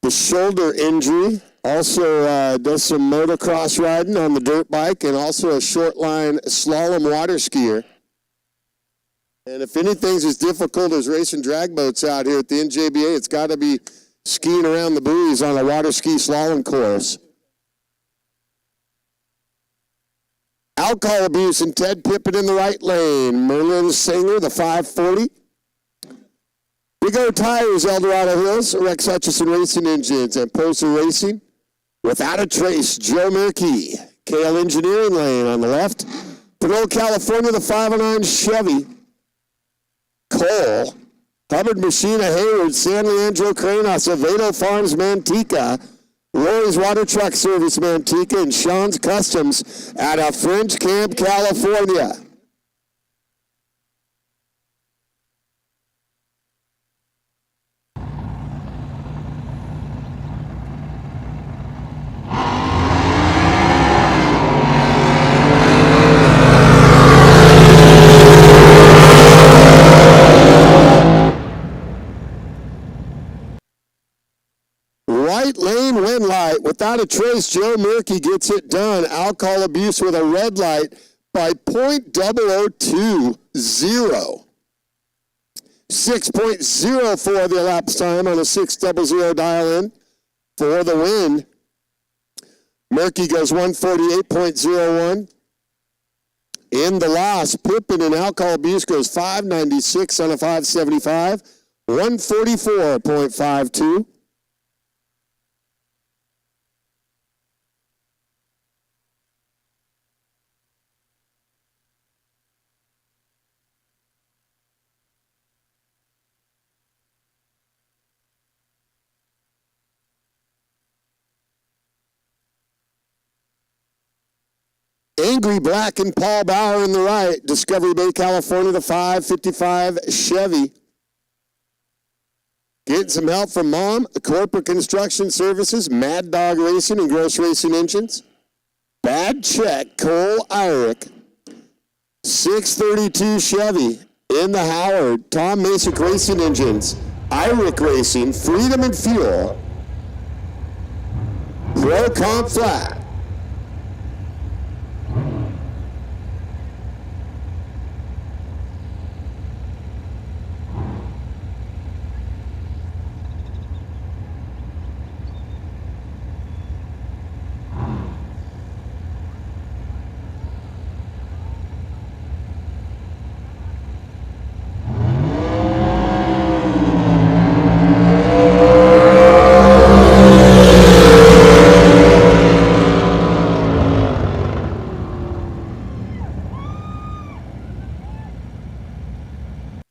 the shoulder injury. Also does some motocross riding on the dirt bike and also a short line slalom water skier. And if anything's as difficult as racing drag boats out here at the NJBA, it's got to be skiing around the buoys on a water ski slalom course. Alcohol abuse and Ted Pippin in the right lane. Merlin Singer, the 540. Big O Tires, Eldorado Hills. Rex Hutchison Racing Engines and Poser Racing. Without a Trace, Joe Murkey. KL Engineering Lane on the left. Pinole, California, the 509 Chevy. Cole, Hubbard Machina Hayward, San Leandro Cranos, Avedo Farms Manteca, Rory's Water Truck Service Manteca, and Sean's Customs out of French Camp, California. Right lane win light. Without a trace, Joe Murkey gets it done. Alcohol abuse with a red light by .0020. 6.04 the elapsed time on a 600 dial-in for the win. Murkey goes 148.01. In the loss, Pippin and alcohol abuse goes 596 on a 575. 144.52. Angry Black and Paul Bauer in the right. Discovery Bay, California, the 555 Chevy. Getting some help from Mom, Corporate Construction Services, Mad Dog Racing and Gross Racing Engines. Bad Check, Cole Irick. 632 Chevy in the Howard, Tom Masick Racing Engines, Irick Racing, Freedom and Fuel, Pro Comp Flat.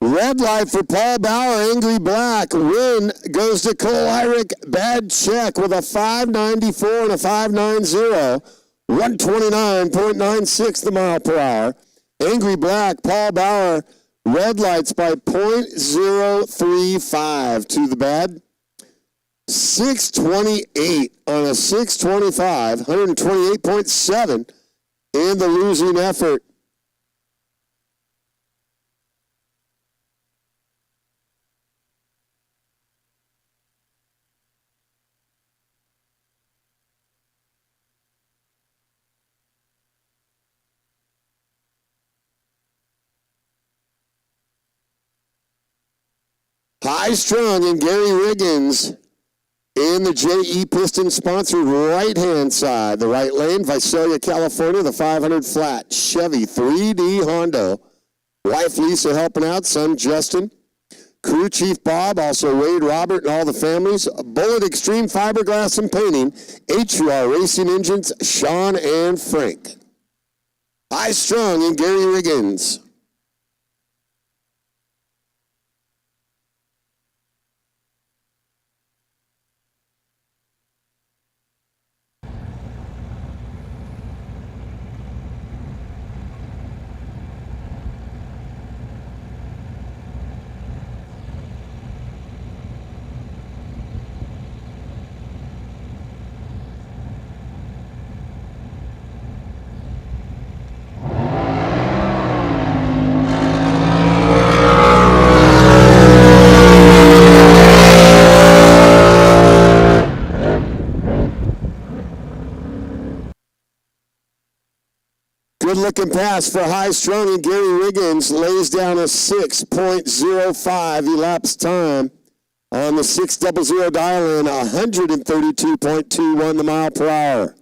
Red light for Paul Bauer, Angry Black. Win goes to Cole Irick. Bad Check with a 594 and a 590. 129.96 the mile per hour. Angry Black, Paul Bauer, red lights by 0.035 to the bad. 628 on a 625, 128.7 in the losing effort. High Strung and Gary Wiggins in the JE Piston sponsored right-hand side. The right lane, Visalia, California, the 500 flat. Chevy 3D Hondo. Wife Lisa helping out, son Justin. Crew Chief Bob, also Wade, Robert, and all the families. Bullet Extreme Fiberglass and Painting. HUR Racing Engines, Sean and Frank. High Strung and Gary Wiggins. Good looking pass for High Strung, and Gary Wiggins lays down a 6.05 elapsed time on the 600 dial in, 132.21 the mile per hour.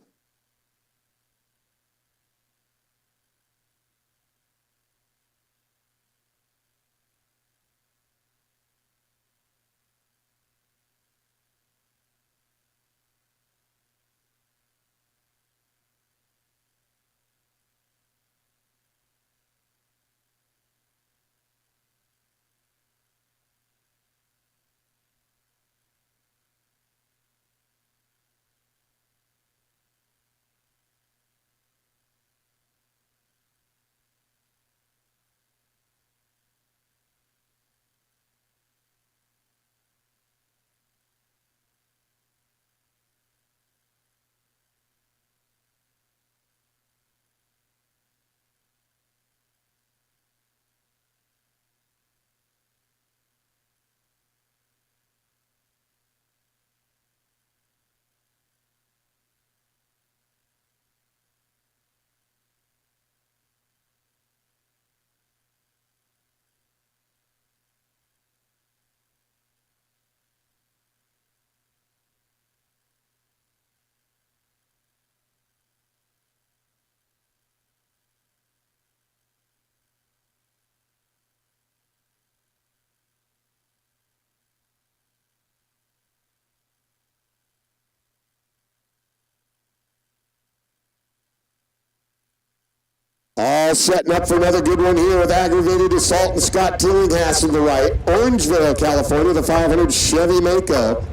All setting up for another good one here with Aggravated Assault and Scott Tillinghast in the right. Orangeville, California, the 500 Chevy Mako.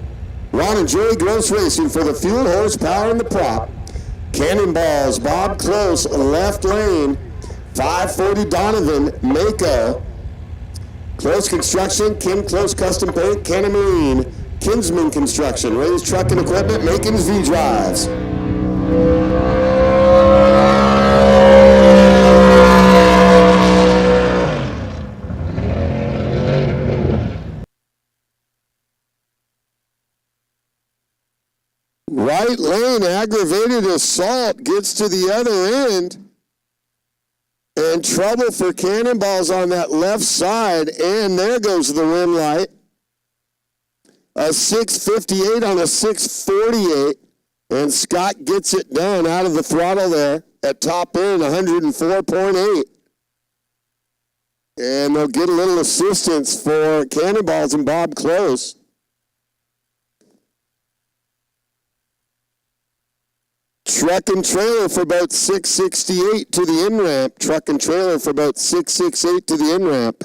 Ron and Joey Gross Racing for the fuel, horsepower, and the prop. Cannonballs, Bob Close, left lane. 540 Donovan, Mako. Close Construction, Kim Close Custom Paint, Cannon Marine, Kinsman Construction, Ray's Truck and Equipment, Makin's V-Drives. Right lane, Aggravated Assault gets to the other end. And trouble for Cannonballs on that left side. And there goes the rim light. A 658 on a 648. And Scott gets it done out of the throttle there at top end, 104.8. And they'll get a little assistance for Cannonballs and Bob Close. Truck and trailer for about 668 to the in-ramp. Truck and trailer for about 668 to the in-ramp.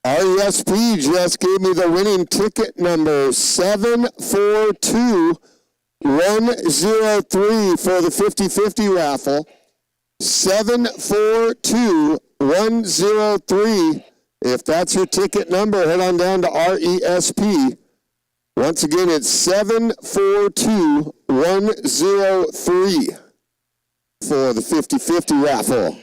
RESP just gave me the winning ticket number 742103 for the 50-50 raffle. 742103. If that's your ticket number, head on down to RESP. Once again, it's 742103 for the 50-50 raffle.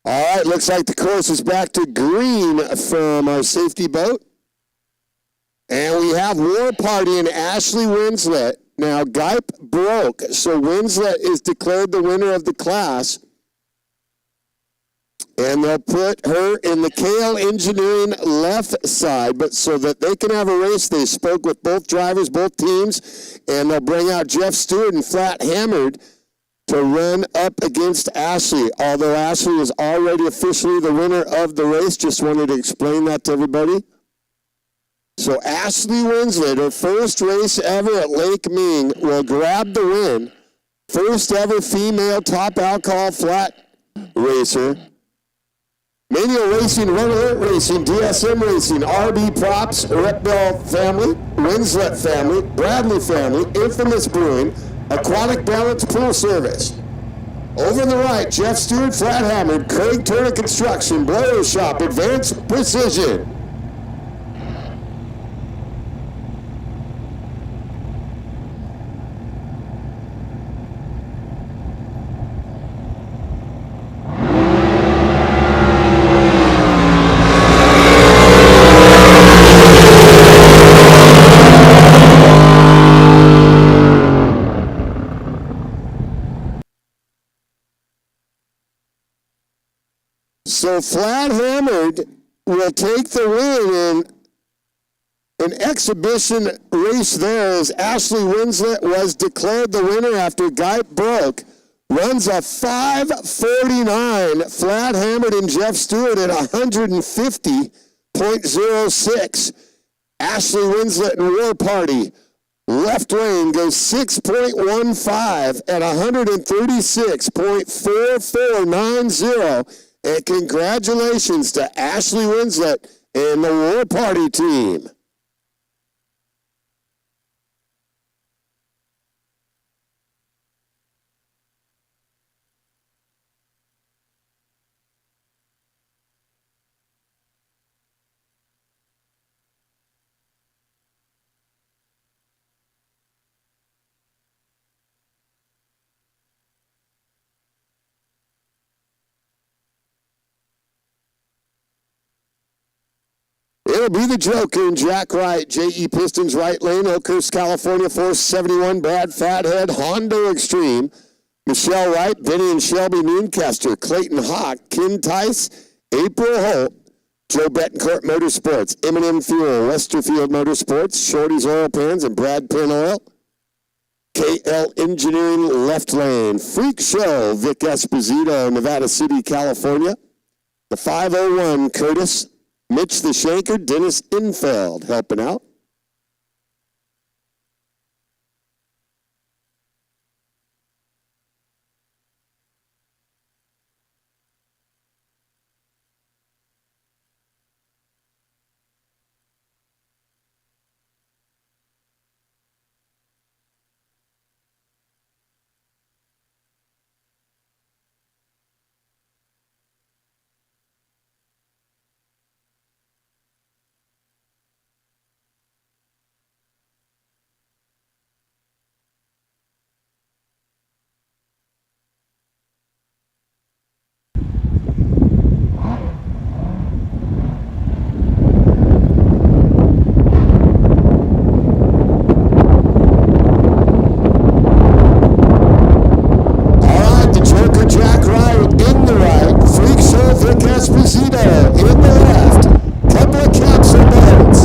All right, looks like the course is back to green from our safety boat. And we have War Party and Ashley Winslet. Now, Gype broke, so Winslet is declared the winner of the class. And they'll put her in the KL Engineering left side, but so that they can have a race, they spoke with both drivers, both teams, and they'll bring out Jeff Stewart and Flat Hammered to run up against Ashley. Although Ashley is already officially the winner of the race, just wanted to explain that to everybody. So Ashley Winslet, her first race ever at Lake Ming, will grab the win. First ever female top alcohol flat racer. Mania Racing, Run Alert Racing, DSM Racing, RB Props, Rep Bell family, Winslet family, Bradley family, Infamous Brewing, Aquatic Balance Pool Service. Over on the right, Jeff Stewart, Flat Hammered, Craig Turner Construction, Blower Shop, Advanced Precision. So Flat Hammered will take the win in an exhibition race there as Ashley Winslet was declared the winner after Guype broke. Runs a 5:49. Flat Hammered and Jeff Stewart at 150.06. Ashley Winslet and War Party. Left lane goes 6.15 at 136.4490. And congratulations to Ashley Winslet and the War Party team. It'll be the Joker and Jack Wright, JE Pistons right lane, Oakhurst, California, 471, Brad Fathead, Hondo Extreme, Michelle Wright, Benny and Shelby Nooncaster, Clayton Hawk, Kim Tice, April Holt, Joe Betancourt Motorsports, M&M Fuel, Westerfield Motorsports, Shorty's Oil Pans, and Brad Penn Oil, KL Engineering left lane, Freak Show, Vic Esposito, Nevada City, California, the 501, Curtis, Mitch the Shanker, Dennis Infeld helping out. Esposito in the left. Couple of capsule boats.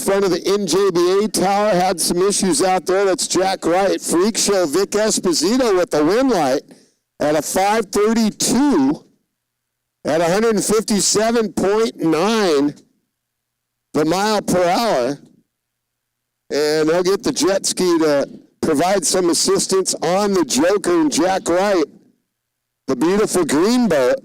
Of the NJBA tower had some issues out there. That's Jack Wright. Freak Show Vic Esposito with the wind light at a 532 at 157.9 the mile per hour. And they'll get the jet ski to provide some assistance on the Joker and Jack Wright, the beautiful green boat.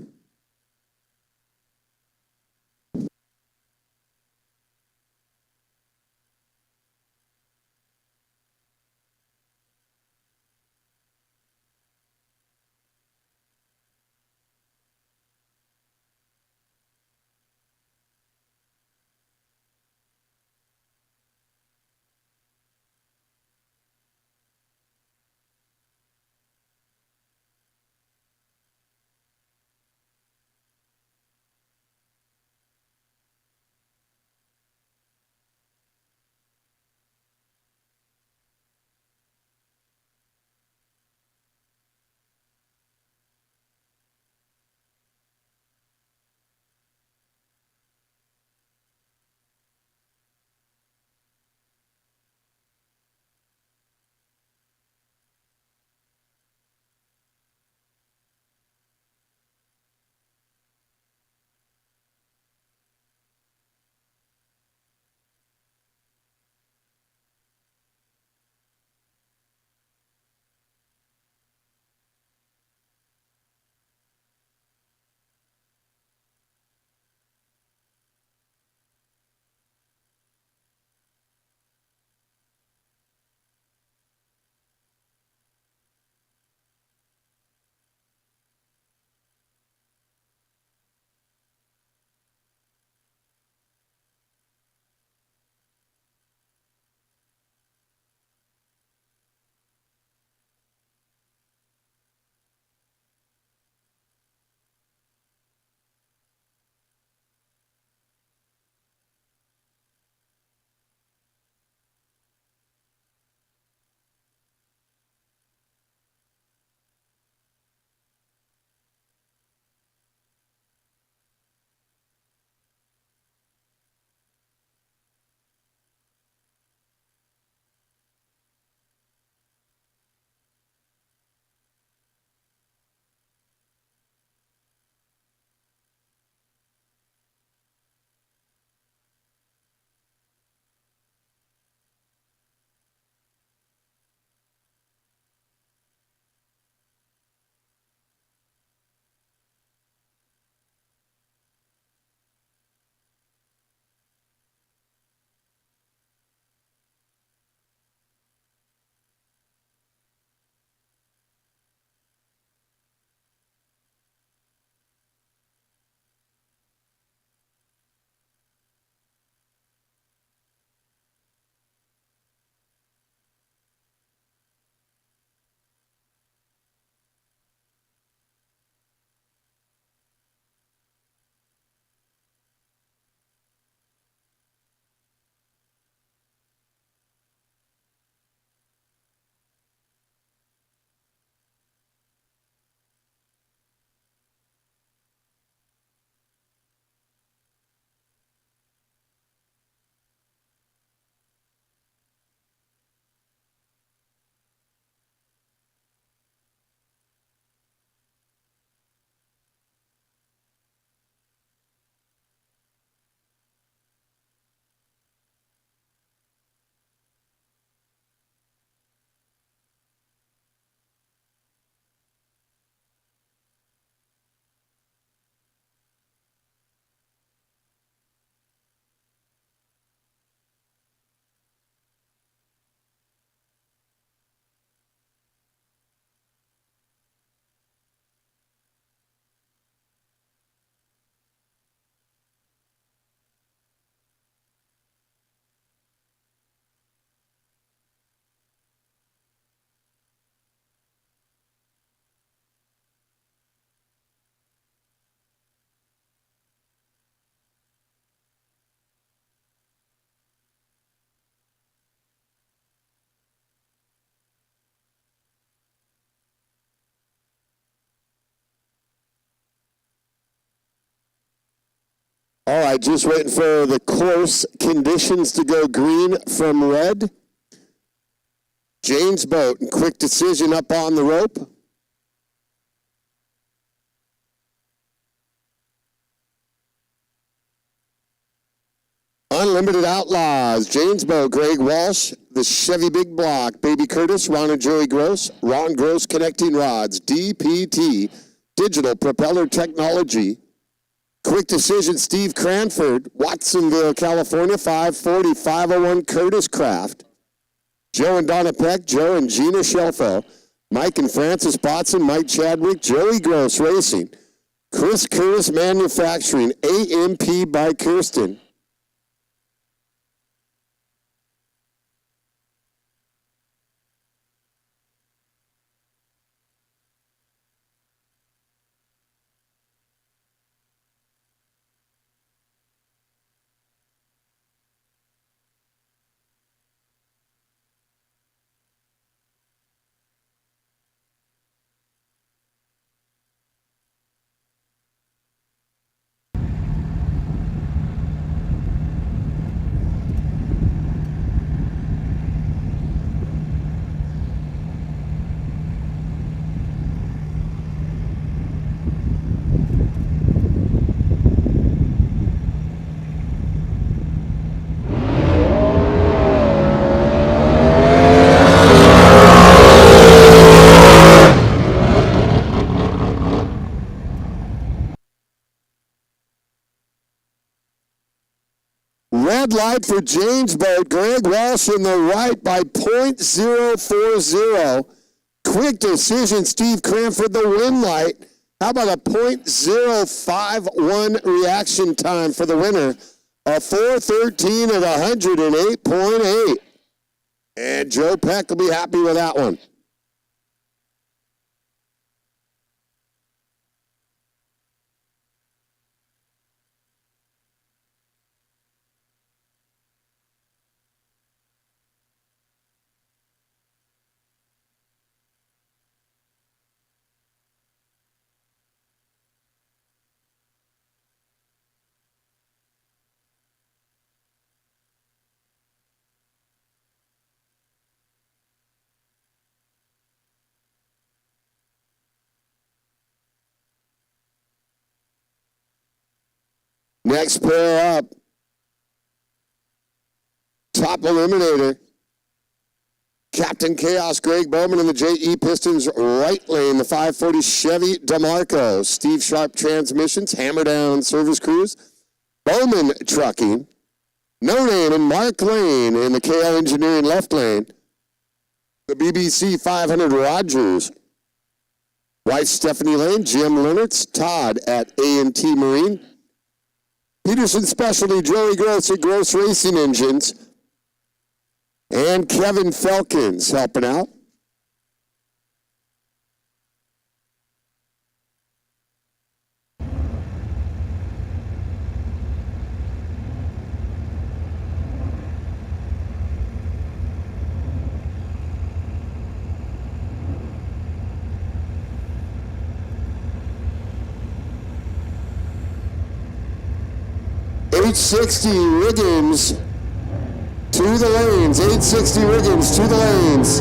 All right, just waiting for the course conditions to go green from red. James Boat, quick decision up on the rope. Unlimited Outlaws, James Boat, Greg Walsh, the Chevy Big Block, Baby Curtis, Ron and Joey Gross, Ron Gross Connecting Rods, DPT, Digital Propeller Technology. Quick decision, Steve Cranford, Watsonville, California, 540, 501 Curtis Craft. Joe and Donna Peck, Joe and Gina Shelfo, Mike and Francis Botson, Mike Chadwick, Joey Gross Racing, Chris Curtis Manufacturing, AMP by Kirsten. Red light for James Boat. Greg Walsh in the right by .040. Quick decision, Steve Cranford, the win light. How about a .051 reaction time for the winner? A 4:13 at 108.8. And Joe Peck will be happy with that one. Next pair up. Top Eliminator. Captain Chaos, Greg Bowman in the JE Pistons right lane. The 540 Chevy DeMarco. Steve Sharp Transmissions. Hammer Down Service Crews. Bowman Trucking. No Name and Mark Lane in the KL Engineering left lane. The BBC 500 Rogers. Wife Stephanie Lane. Jim Leonards. Todd at A&T Marine. Peterson Specialty, Joey Gross at Gross Racing Engines. And Kevin Felkins helping out. .860 Wiggins to the lanes. 860 Wiggins to the lanes.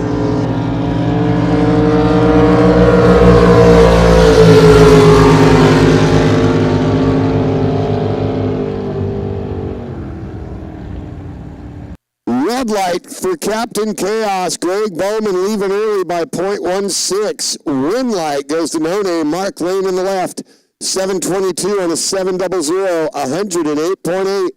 Red light for Captain Chaos. Greg Bowman leaving early by .16. Win light goes to No Name. Mark Lane in the left. 722 on a 700, 108.8.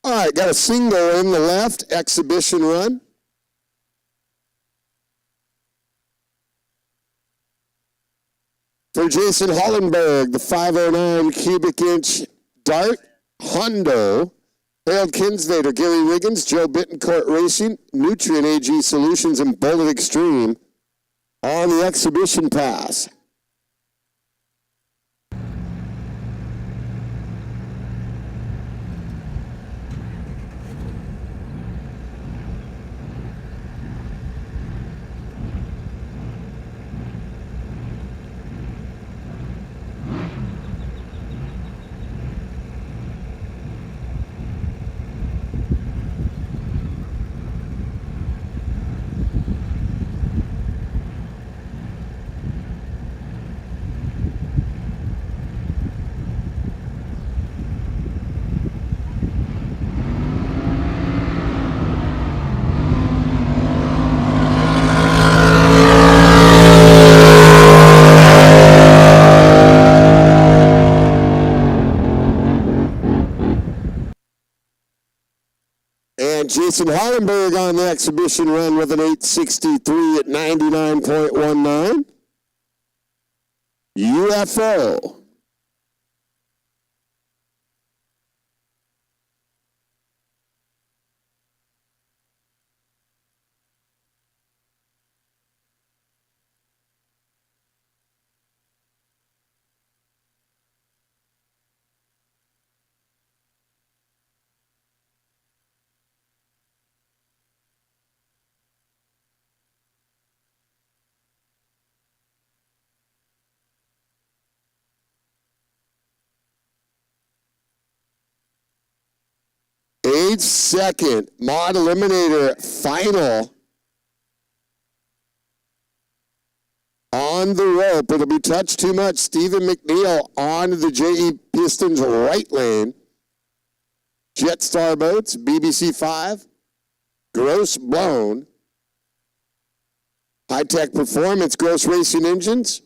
All right, got a single in the left, exhibition run. For Jason Hollenberg, the 509 cubic inch dart, Hondo, Harold Kinsvader, Gary Wiggins, Joe Bittencourt Racing, Nutrient AG Solutions, and Bullet Extreme on the exhibition pass. And Jason Hollenberg on the exhibition run with an 863 at 99.19. UFO. Second Mod Eliminator final on the rope. It'll be touched too much. Stephen McNeil on the JE Pistons right lane. Jetstar Boats, BBC 5, Gross Blown, High Tech Performance, Gross Racing Engines,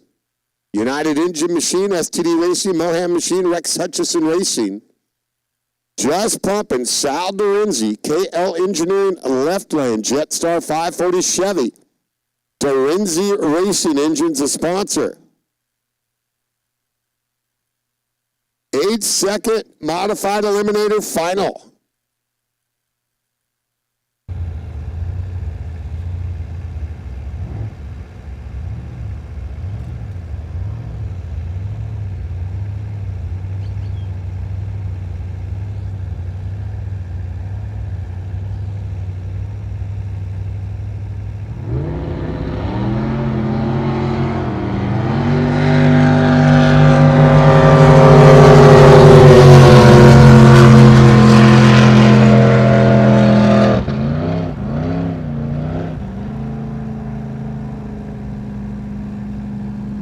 United Engine Machine, STD Racing, Mayhem Machine, Rex Hutchison Racing, Just Pumping, Sal Dorenzi, KL Engineering, left lane, Jetstar 540 Chevy, Dorenzi Racing Engines, a sponsor. 8-second modified eliminator final.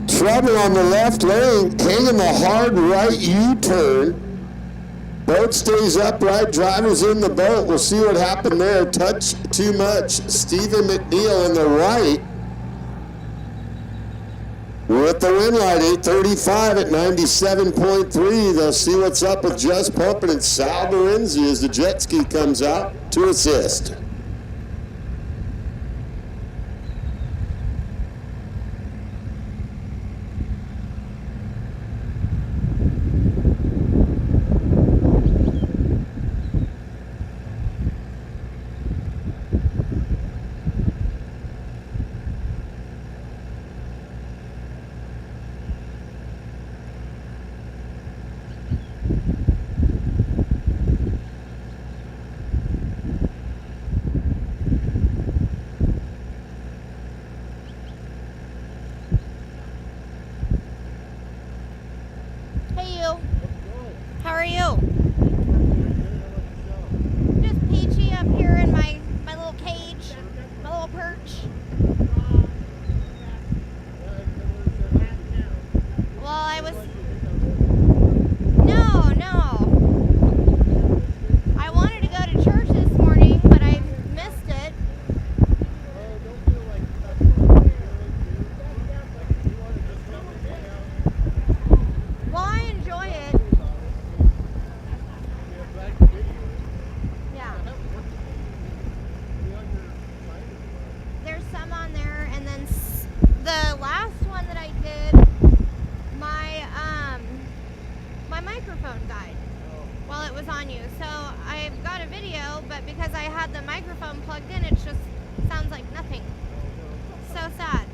Trouble on the left lane, hanging the hard right U-turn. Boat stays upright, driver's in the boat. We'll see what happened there. Touch too much. Stephen McNeil in the right. With the win light, 835 at 97.3. They'll see what's up with Just Pumping and Sal Dorenzi as the jet ski comes out to assist. How are you? Just peachy up here in my little cage, my little perch. Well, I was... No. I wanted to go to church this morning, but I missed it. Well, I enjoy it. Yeah. There's some on there, and then the last one that I did, my microphone died while it was on you. So I've got a video, but because I had the microphone plugged in, it just sounds like nothing. So sad.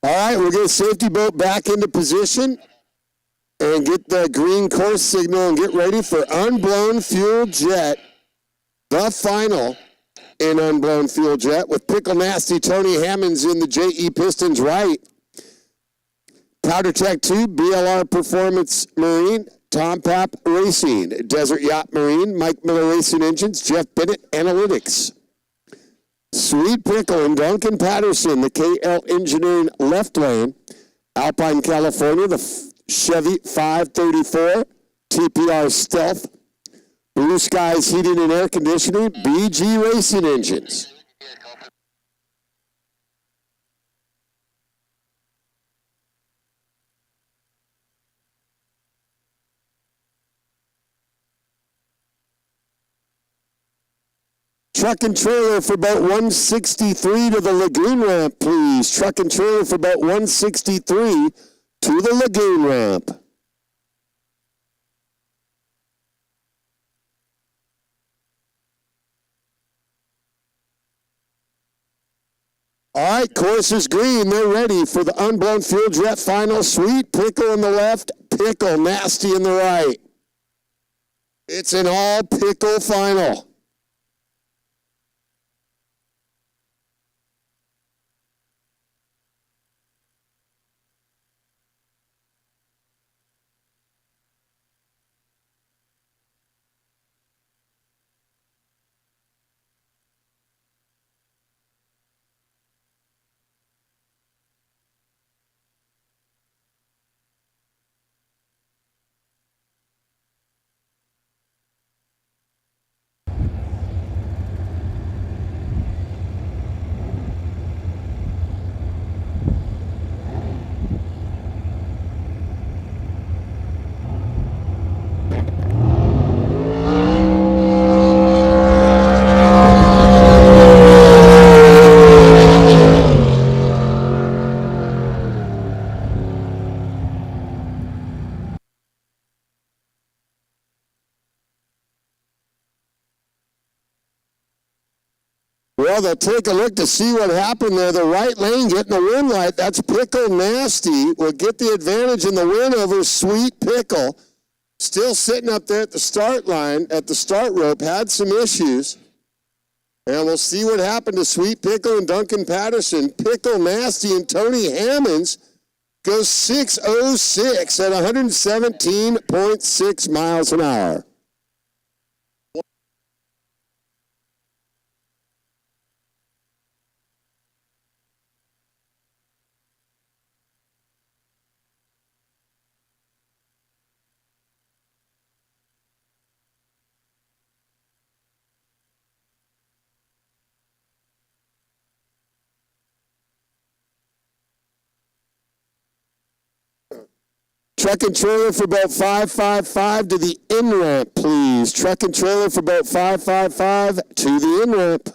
All right, we'll get a safety boat back into position and get the green course signal and get ready for Unblown Fuel Jet, the final in Unblown Fuel Jet with Pickle Nasty Tony Hammonds in the JE Pistons right. Powder Tech 2, BLR Performance Marine, Tom Papp Racing, Desert Yacht Marine, Mike Miller Racing Engines, Jeff Bennett Analytics. Sweet Pickle and Duncan Patterson, the KL Engineering left lane. Alpine, California, the Chevy 534, TPR Stealth. Blue Skies Heating and Air Conditioning, BG Racing Engines. Truck and trailer for boat 163 to the lagoon ramp, please. Truck and trailer for boat 163 to the lagoon ramp. All right, course is green. They're ready for the Unblown Fuel Jet final. Sweet Pickle on the left, Pickle Nasty in the right. It's an all Pickle final. Well, they'll take a look to see what happened there. The right lane getting the win light. That's Pickle Nasty. Will get the advantage in the win over Sweet Pickle. Still sitting up there at the start line, at the start rope. Had some issues. And we'll see what happened to Sweet Pickle and Duncan Patterson. Pickle Nasty and Tony Hammonds go 6:06 at 117.6 miles an hour. Truck and trailer for boat 555 to the in-ramp, please. Truck and trailer for boat 555 to the in-ramp.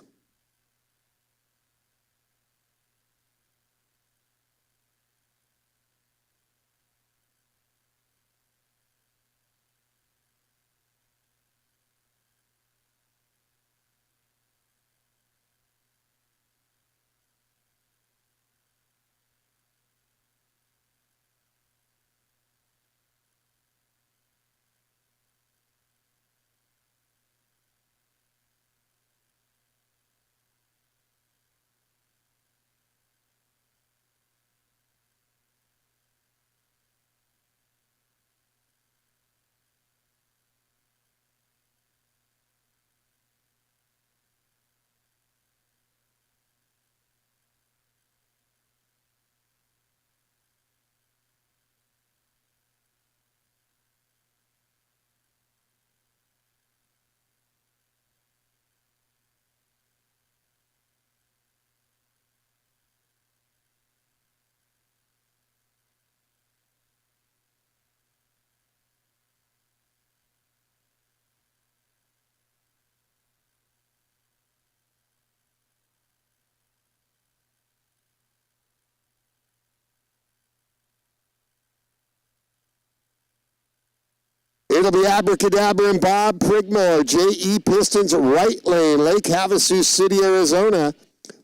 It'll be Abracadabra and Bob Prigmore, JE Pistons right lane, Lake Havasu City, Arizona.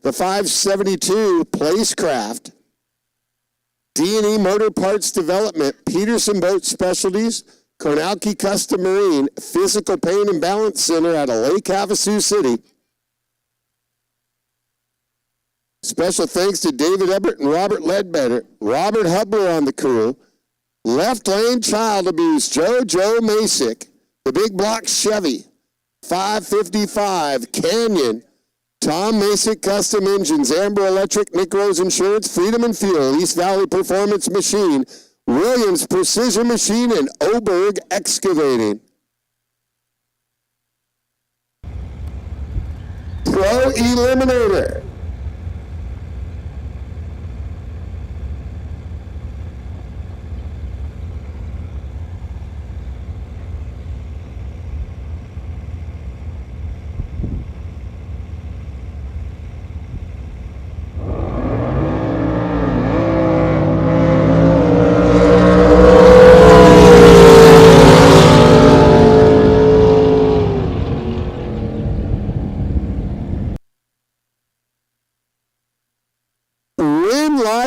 The 572 Placecraft. D&E Motor Parts Development, Peterson Boat Specialties, Konalki Custom Marine, Physical Pain and Balance Center out of Lake Havasu City. Special thanks to David Everett and Robert Ledbetter, Robert Hubler on the crew, Left Lane Child Abuse, Joe Masick, the Big Block Chevy, 555 Canyon, Tom Masick Custom Engines, Amber Electric, Nick Rose Insurance, Freedom and Fuel, East Valley Performance Machine, Williams Precision Machine, and Oberg Excavating. Pro Eliminator.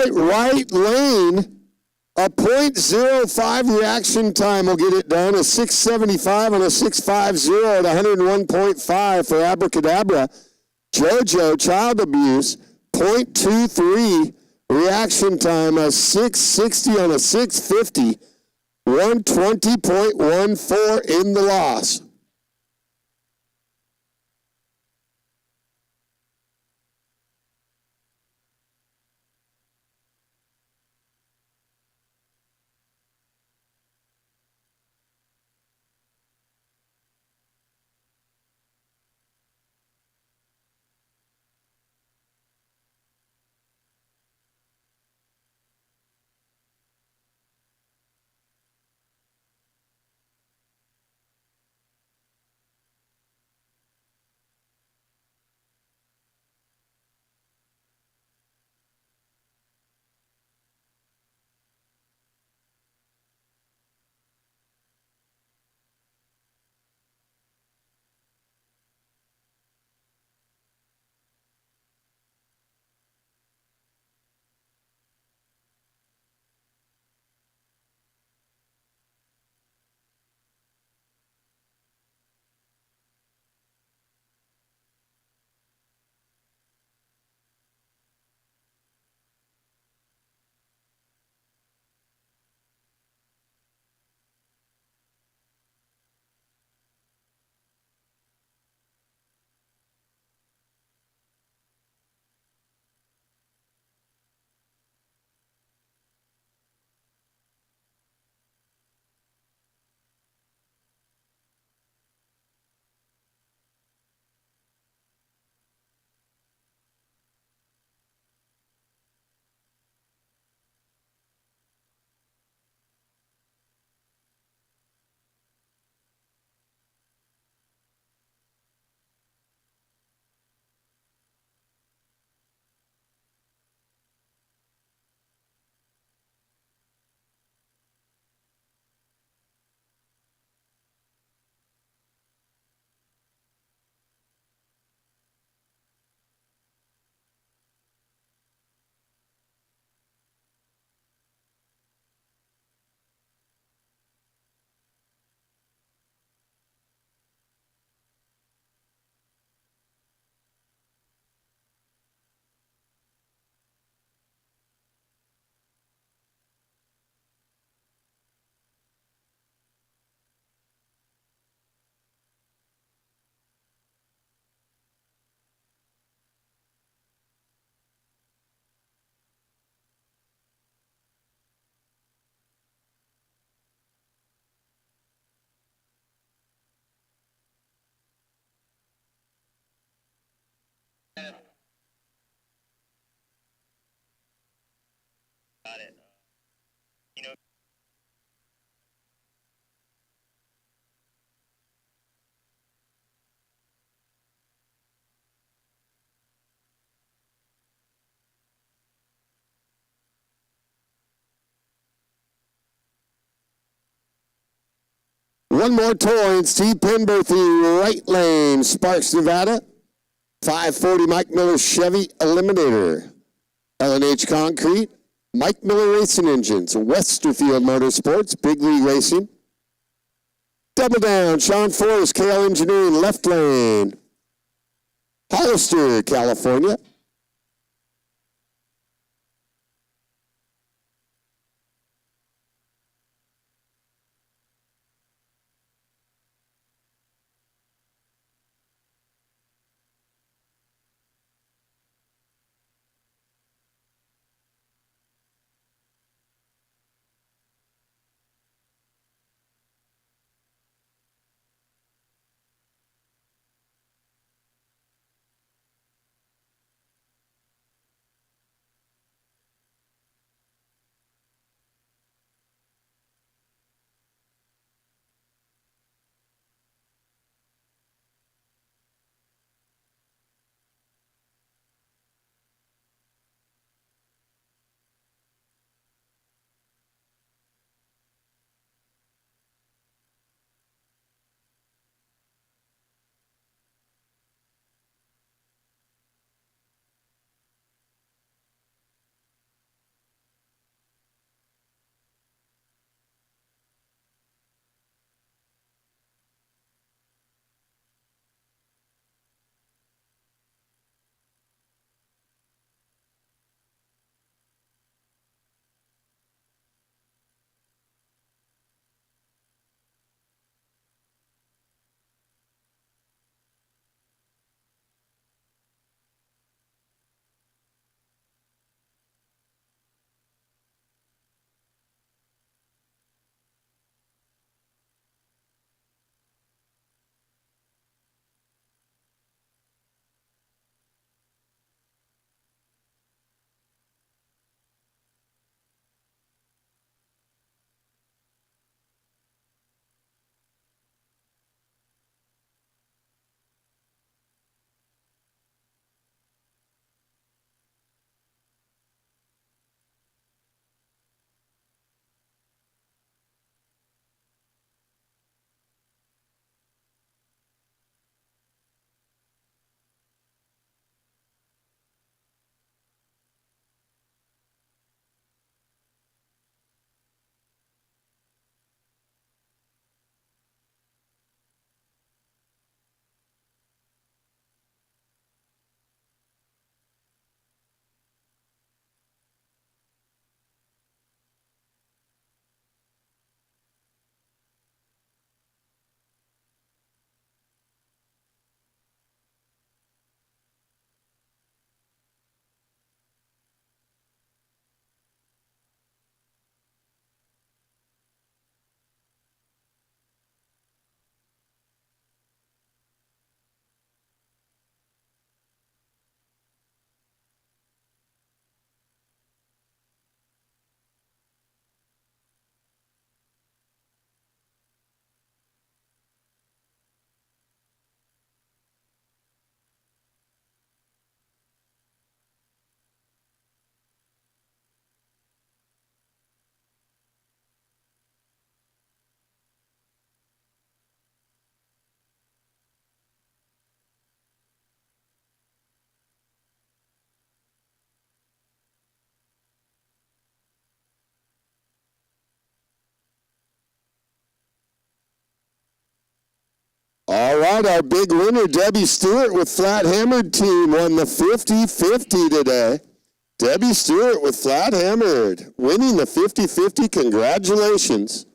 Right lane, a .05 reaction time will get it done. A 675 and a 650 at 101.5 for Abracadabra. JoJo Child Abuse, .23 reaction time. A 660 on a 650, 120.14 in the loss. Got it. You know. One more toy in Steve Penorthy, right lane, Sparks, Nevada. 540 Mike Miller Chevy Eliminator. L&H Concrete, Mike Miller Racing Engines, Westerfield Motorsports, Big League Racing. Double down, Sean Forrest, KL Engineering, left lane. Hollister, California. All right, our big winner, Debbie Stewart with Flat Hammered Team, won the 50-50 today. Debbie Stewart with Flat Hammered, winning the 50-50. Congratulations.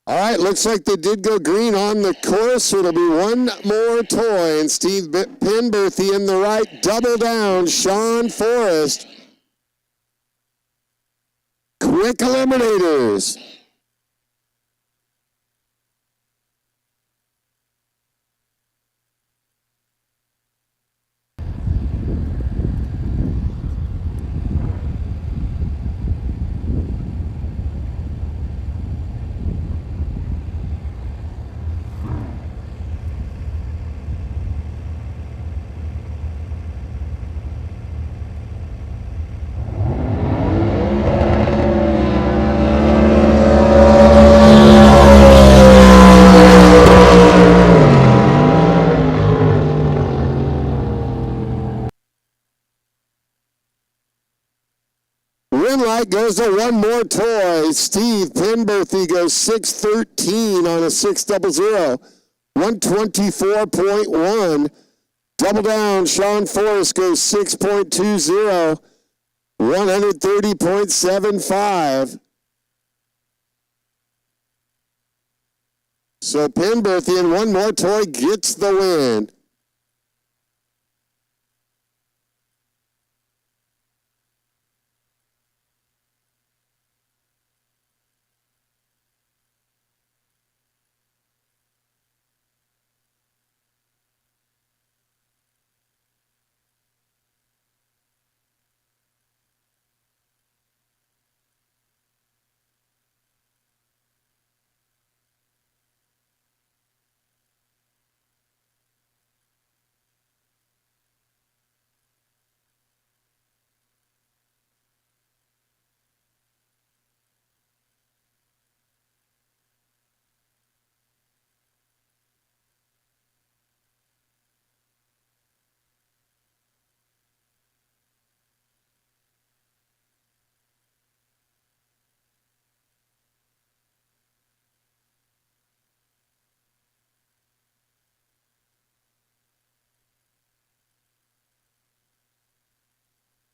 All right, looks like they did go green on the course. So it'll be one more toy, and Steve Penorthy in the right. Double down, Sean Forrest. Quick Eliminators. Rim light goes to one more toy. Steve Penorthy goes 613 on a 600. 124.1. Double down, Sean Forrest goes 6.20. 130.75. So Penorthy in one more toy gets the win.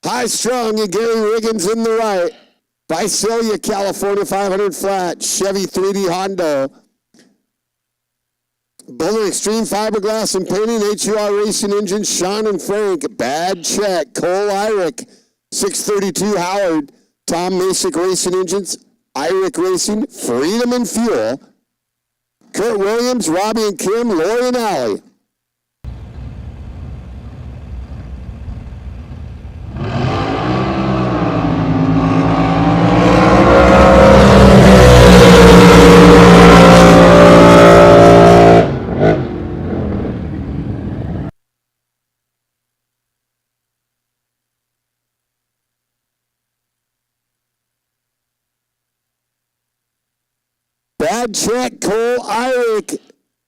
High strung and Gary Wiggins in the right. Visalia, California 500 flat. Chevy 3D Honda. Bullet Extreme Fiberglass and Painting, HUR Racing Engines, Sean and Frank. Bad Check, Cole Irick. 632 Howard. Tom Masick Racing Engines, Irick Racing, Freedom and Fuel. Kurt Williams, Robbie and Kim, Lori and Allie. Bad Check, Cole Irick,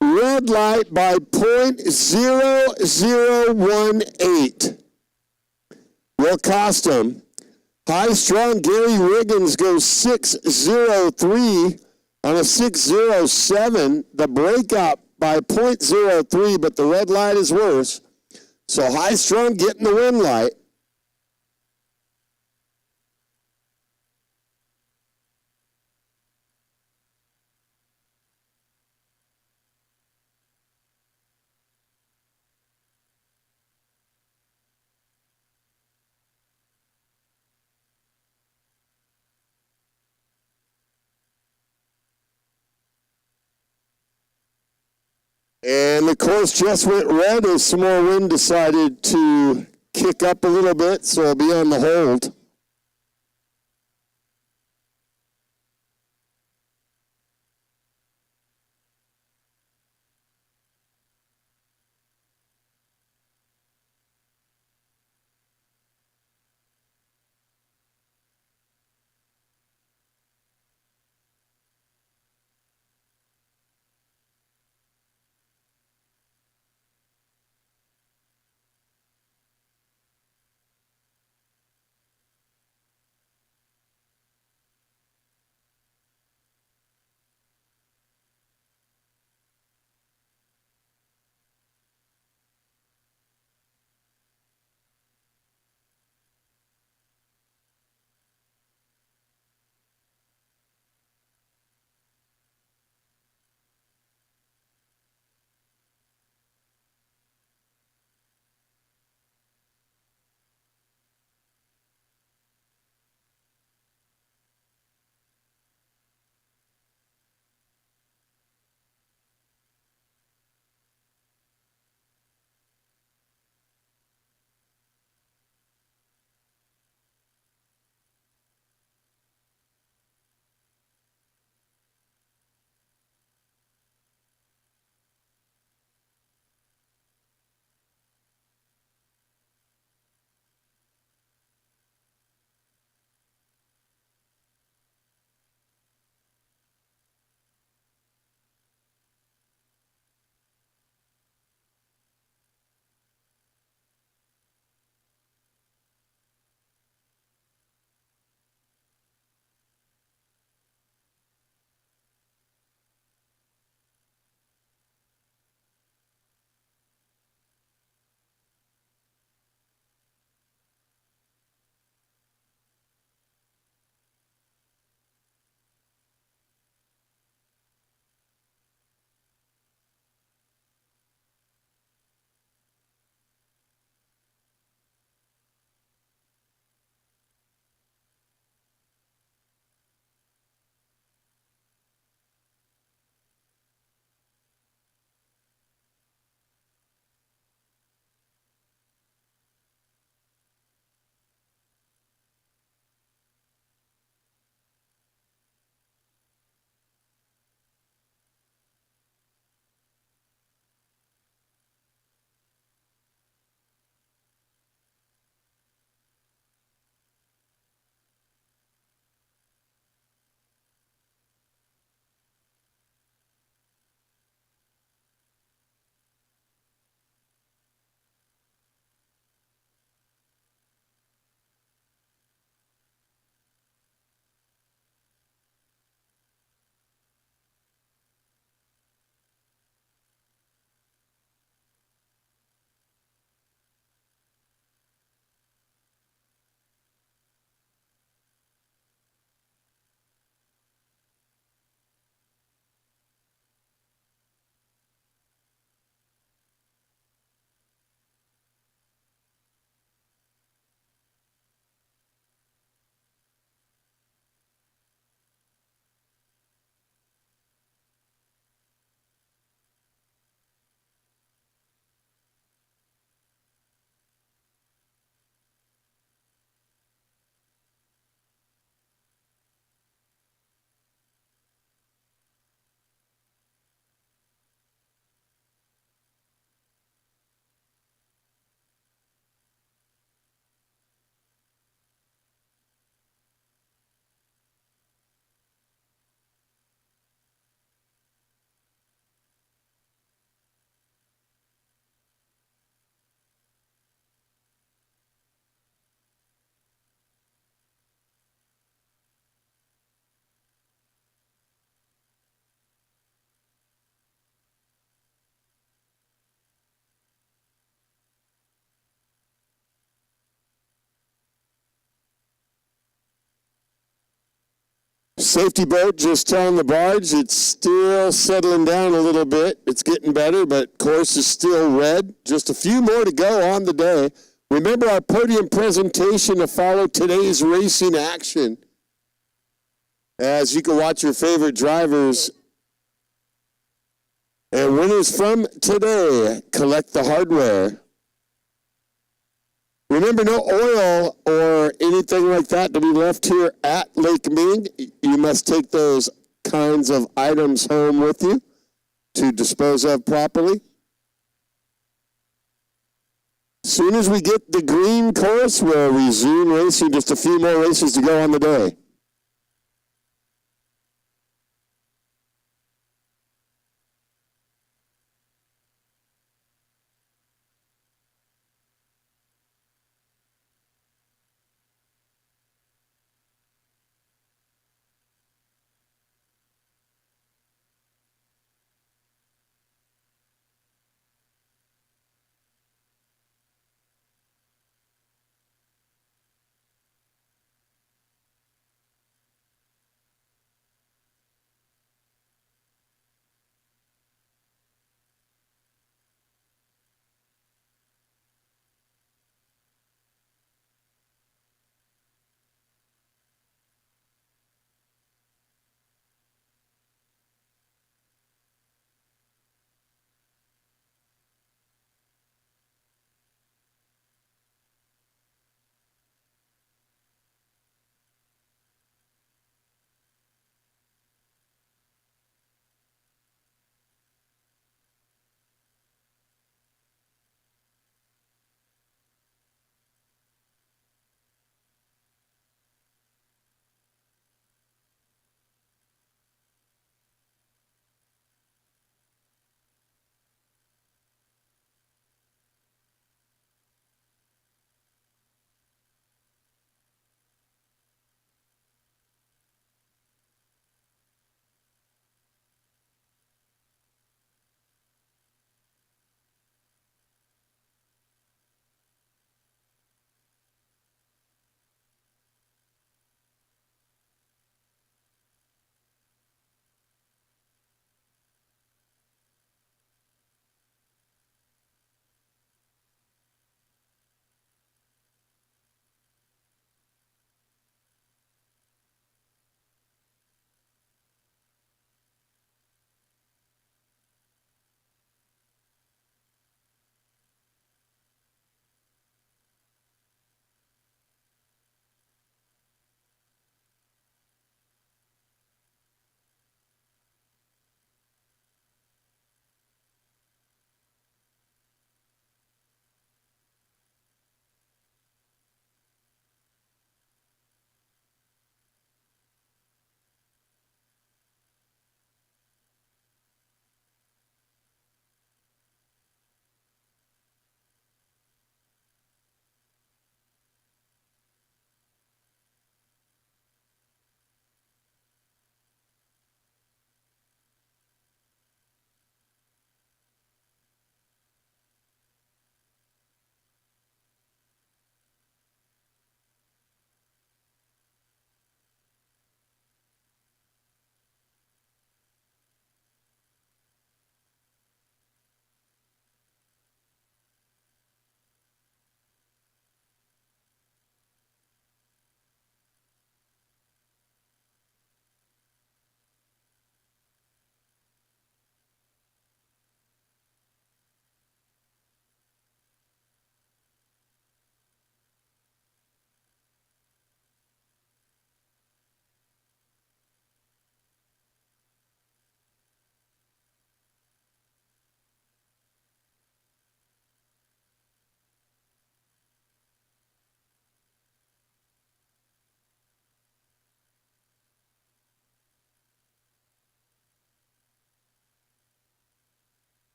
red light by .0018. Will cost him. High strung Gary Wiggins goes 603 on a 607. The breakup by .03, but the red light is worse. So high strung getting the win light. And the course just went red as some more wind decided to kick up a little bit, so it'll be on the hold. Safety boat just telling the barge it's still settling down a little bit. It's getting better, but course is still red. Just a few more to go on the day. Remember our podium presentation to follow today's racing action. As you can watch your favorite drivers and winners from today collect the hardware. Remember, no oil or anything like that to be left here at Lake Ming. You must take those kinds of items home with you to dispose of properly. Soon as we get the green course, we'll resume racing. Just a few more races to go on the day.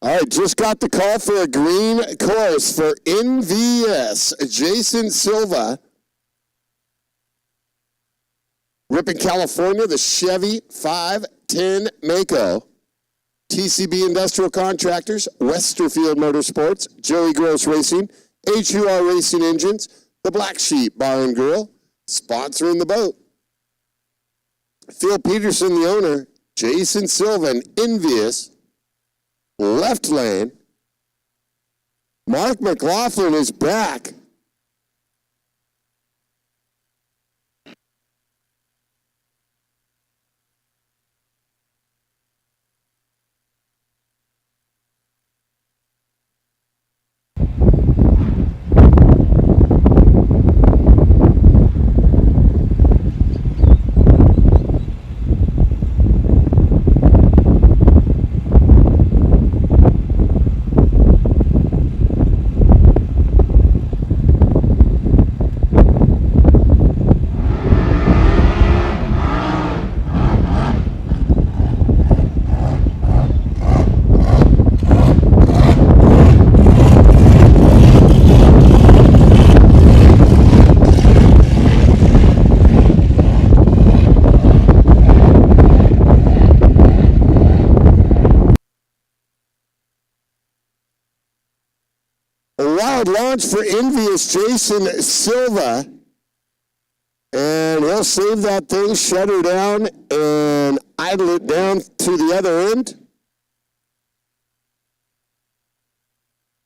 All right, just got the call for a green course for Envious. Jason Silva. Ripon, California, the Chevy 510 Mako. TCB Industrial Contractors, Westerfield Motorsports, Joey Gross Racing, HUR Racing Engines, the Black Sheep Bar and Grill, sponsoring the boat. Phil Peterson, the owner, Jason Silva, and Envious, left lane. Mark McLaughlin is back. Wild launch for Envious Jason Silva. And he'll save that thing, shut her down, and idle it down to the other end.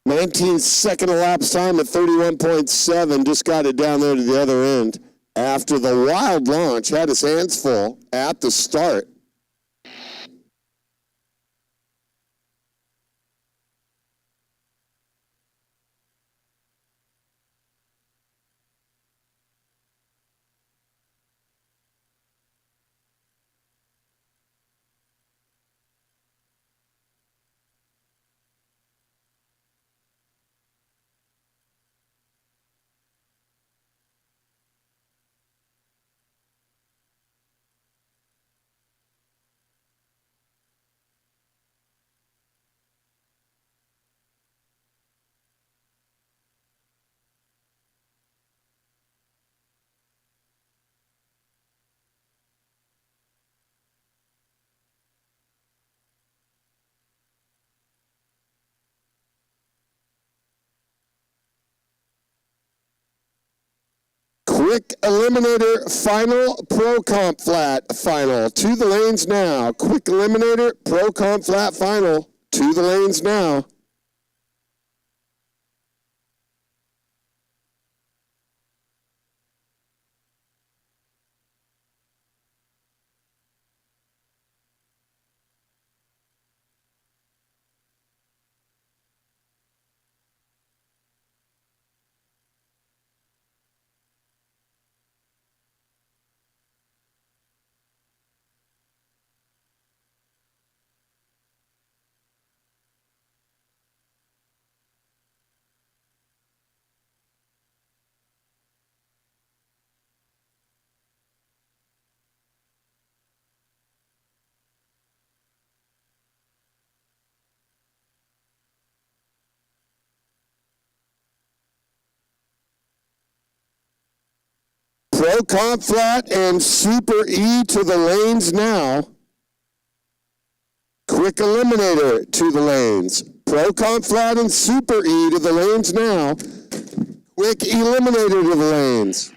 19-second elapsed time at 31.7. Just got it down there to the other end. After the wild launch, had his hands full at the start. Quick Eliminator Final Pro Comp Flat Final. To the lanes now. Quick Eliminator Pro Comp Flat Final. To the lanes now. Pro Comp Flat and Super E to the lanes now. Quick Eliminator to the lanes. Pro Comp Flat and Super E to the lanes now. Quick Eliminator to the lanes.